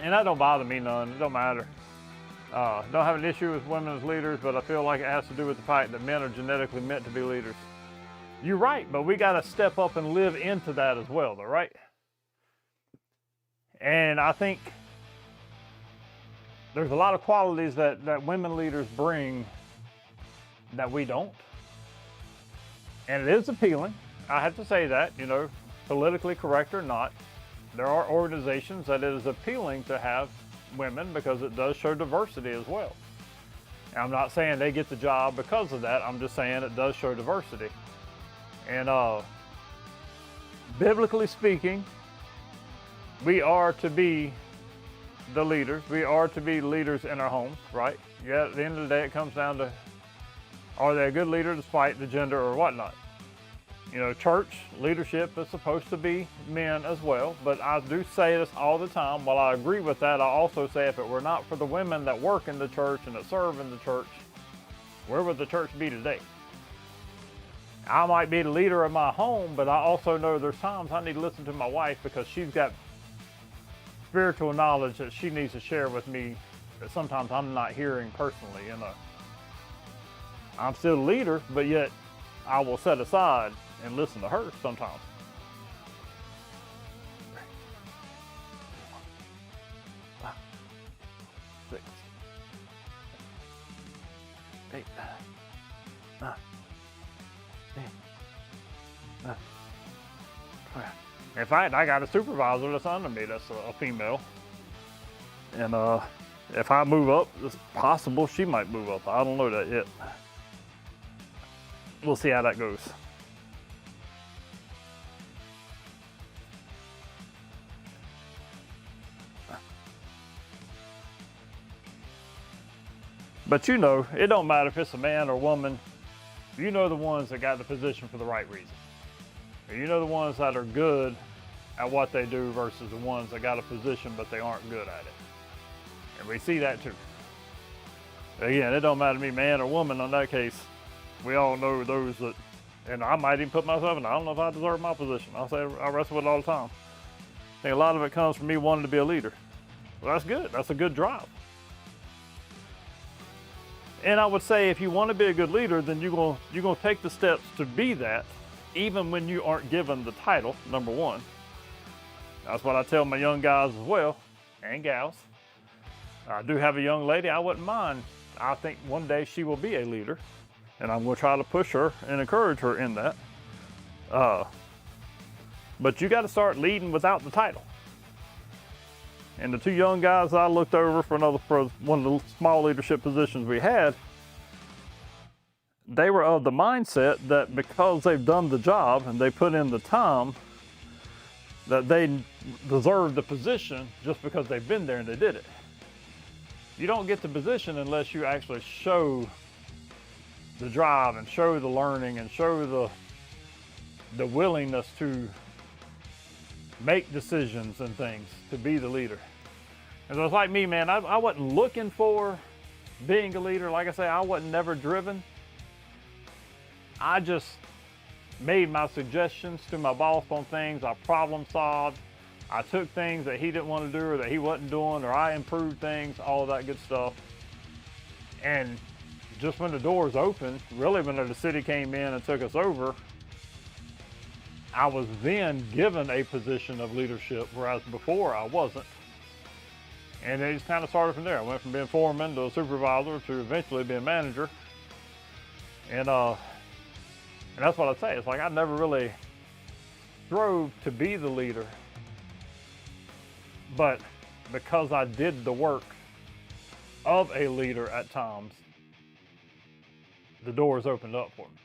and that don't bother me none. It don't matter. Don't have an issue with women as leaders, but I feel like it has to do with the fact that men are genetically meant to be leaders. You're right, but we got to step up and live into that as well, though, right? And I think there's a lot of qualities that women leaders bring that we don't. And it is appealing. I have to say that, you know, politically correct or not, there are organizations that it is appealing to have women because it does show diversity as well. And I'm not saying they get the job because of that. I'm just saying it does show diversity. And biblically speaking, we are to be the leaders. We are to be leaders in our homes, right? Yeah, at the end of the day, it comes down to, are they a good leader despite the gender or whatnot? You know, church leadership is supposed to be men as well, but I do say this all the time. While I agree with that, I also say if it were not for the women that work in the church and that serve in the church, where would the church be today? I might be the leader of my home, but I also know there's times I need to listen to my wife because she's got spiritual knowledge that she needs to share with me that sometimes I'm not hearing personally. You know, I'm still the leader, but yet I will set aside and listen to her sometimes. 5, 6, 8, 9, 10, 11, 12. In fact, I got a supervisor that's under me that's a female. And if I move up, it's possible she might move up. I don't know that yet. We'll see how that goes. But you know, it don't matter if it's a man or woman. You know the ones that got the position for the right reason. You know the ones that are good at what they do versus the ones that got a position but they aren't good at it. And we see that too. Again, it don't matter to me, man or woman in that case. We all know those that, and I might even put myself in, I don't know if I deserve my position. I wrestle with it all the time. I think a lot of it comes from me wanting to be a leader. Well, that's good. That's a good drive. And I would say if you want to be a good leader, then you're gonna take the steps to be that, even when you aren't given the title, number one. That's what I tell my young guys as well, and gals. I do have a young lady, I wouldn't mind. I think one day she will be a leader, and I'm gonna try to push her and encourage her in that. But you gotta start leading without the title. And the two young guys I looked over for one of the small leadership positions we had, they were of the mindset that because they've done the job and they put in the time, that they deserve the position just because they've been there and they did it. You don't get the position unless you actually show the drive and show the learning and show the willingness to make decisions and things, to be the leader. And so it's like me, man, I wasn't looking for being a leader. Like I say, I wasn't never driven. I just made my suggestions to my boss on things. I problem solved. I took things that he didn't want to do or that he wasn't doing, or I improved things, all of that good stuff. And just when the doors opened, really when the city came in and took us over, I was then given a position of leadership, whereas before I wasn't. And it just kind of started from there. I went from being foreman to a supervisor to eventually being manager. And that's what I say. It's like I never really strove to be the leader, but because I did the work of a leader at times, the doors opened up for me.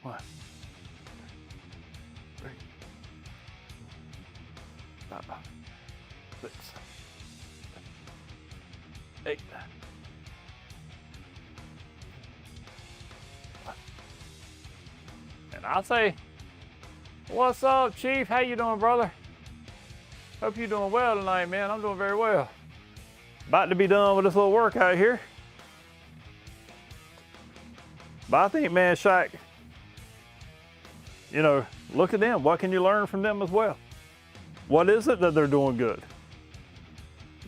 1, 2, 3, 4, 5, 6, 8. And I say, "What's up, Chief? How you doing, brother? Hope you're doing well tonight, man. I'm doing very well. About to be done with this little workout here. But I think, man, Shaq, you know, look at them. What can you learn from them as well? What is it that they're doing good?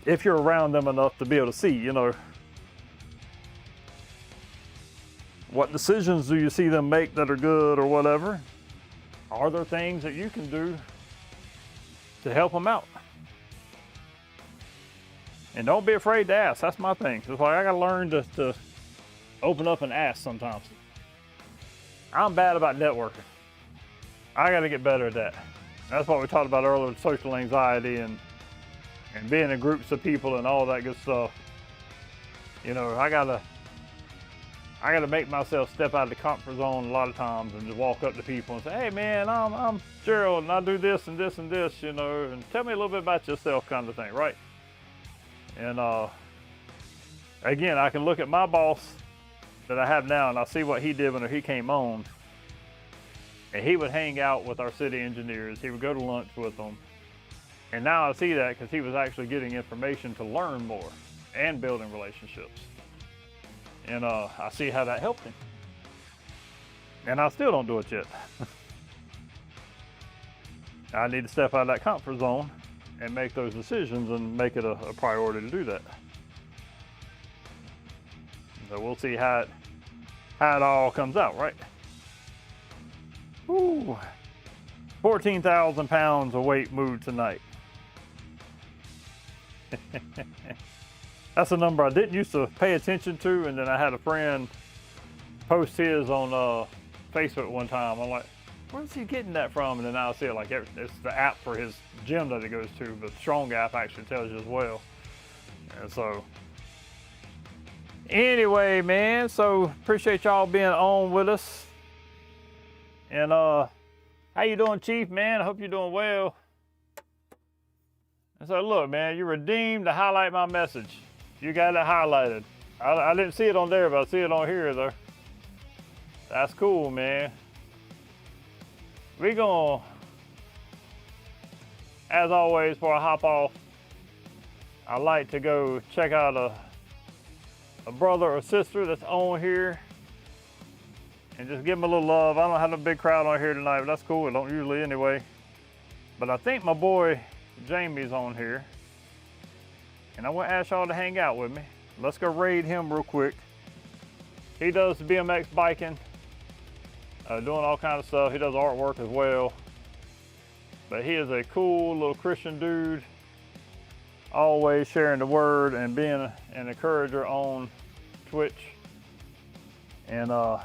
If you're around them enough to be able to see, you know. What decisions do you see them make that are good or whatever? Are there things that you can do to help them out? And don't be afraid to ask. That's my thing. It's like I gotta learn to open up and ask sometimes. I'm bad about networking. I gotta get better at that. That's what we talked about earlier, social anxiety and being in groups of people and all that good stuff. You know, I gotta make myself step out of the comfort zone a lot of times and just walk up to people and say, hey man, I'm Gerald and I do this and this and this, you know, and tell me a little bit about yourself kind of thing, right? And again, I can look at my boss that I have now and I see what he did when he came on. And he would hang out with our city engineers. He would go to lunch with them. And now I see that because he was actually getting information to learn more and building relationships. And I see how that helped him. And I still don't do it yet. I need to step out of that comfort zone and make those decisions and make it a priority to do that. So we'll see how it all comes out, right? Ooh, 14,000 pounds of weight moved tonight. That's a number I didn't used to pay attention to, and then I had a friend post his on Facebook one time. I'm like, where's he getting that from? And then I see it like it's the app for his gym that he goes to, but the Strong app actually tells you as well. And so, anyway, man, so appreciate y'all being on with us. And how you doing, Chief, man? I hope you're doing well. And so look, man, you redeemed to highlight my message. You got it highlighted. I didn't see it on there, but I see it on here, though. That's cool, man. We gonna, as always, before I hop off, I like to go check out a brother or sister that's on here and just give them a little love. I don't have a big crowd on here tonight, but that's cool. I don't usually anyway. But I think my boy Jamie's on here. And I want to ask y'all to hang out with me. Let's go raid him real quick. He does BMX biking, doing all kinds of stuff. He does artwork as well. But he is a cool little Christian dude, always sharing the word and being an encourager on Twitch. And so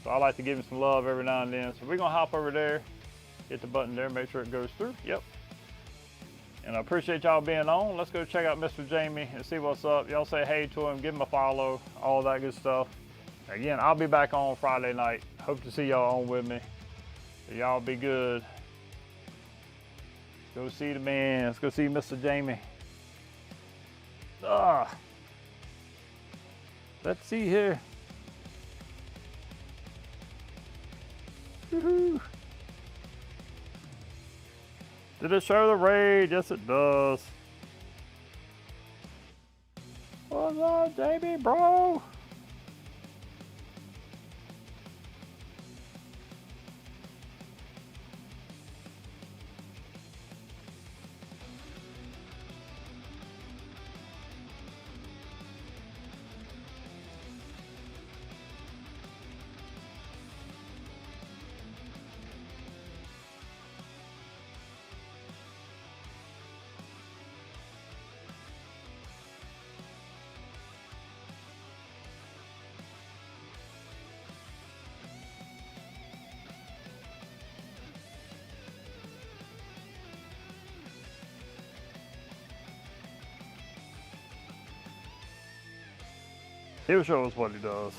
I like to give him some love every now and then. So we're gonna hop over there, hit the button there, make sure it goes through. Yep. And I appreciate y'all being on. Let's go check out Mr. Jamie and see what's up. Y'all say hey to him, give him a follow, all that good stuff. Again, I'll be back on Friday night. Hope to see y'all on with me. So y'all be good. Go see the man. Let's go see Mr. Jamie. Let's see here. Woohoo. Did it show the raid? Yes, it does. What's up, Jamie, bro? He'll show us what he does.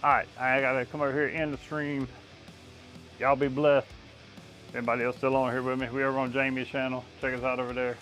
All right, I gotta come over here, end the stream. Y'all be blessed. Everybody else still on here with me? We over on Jamie's channel. Check us out over there.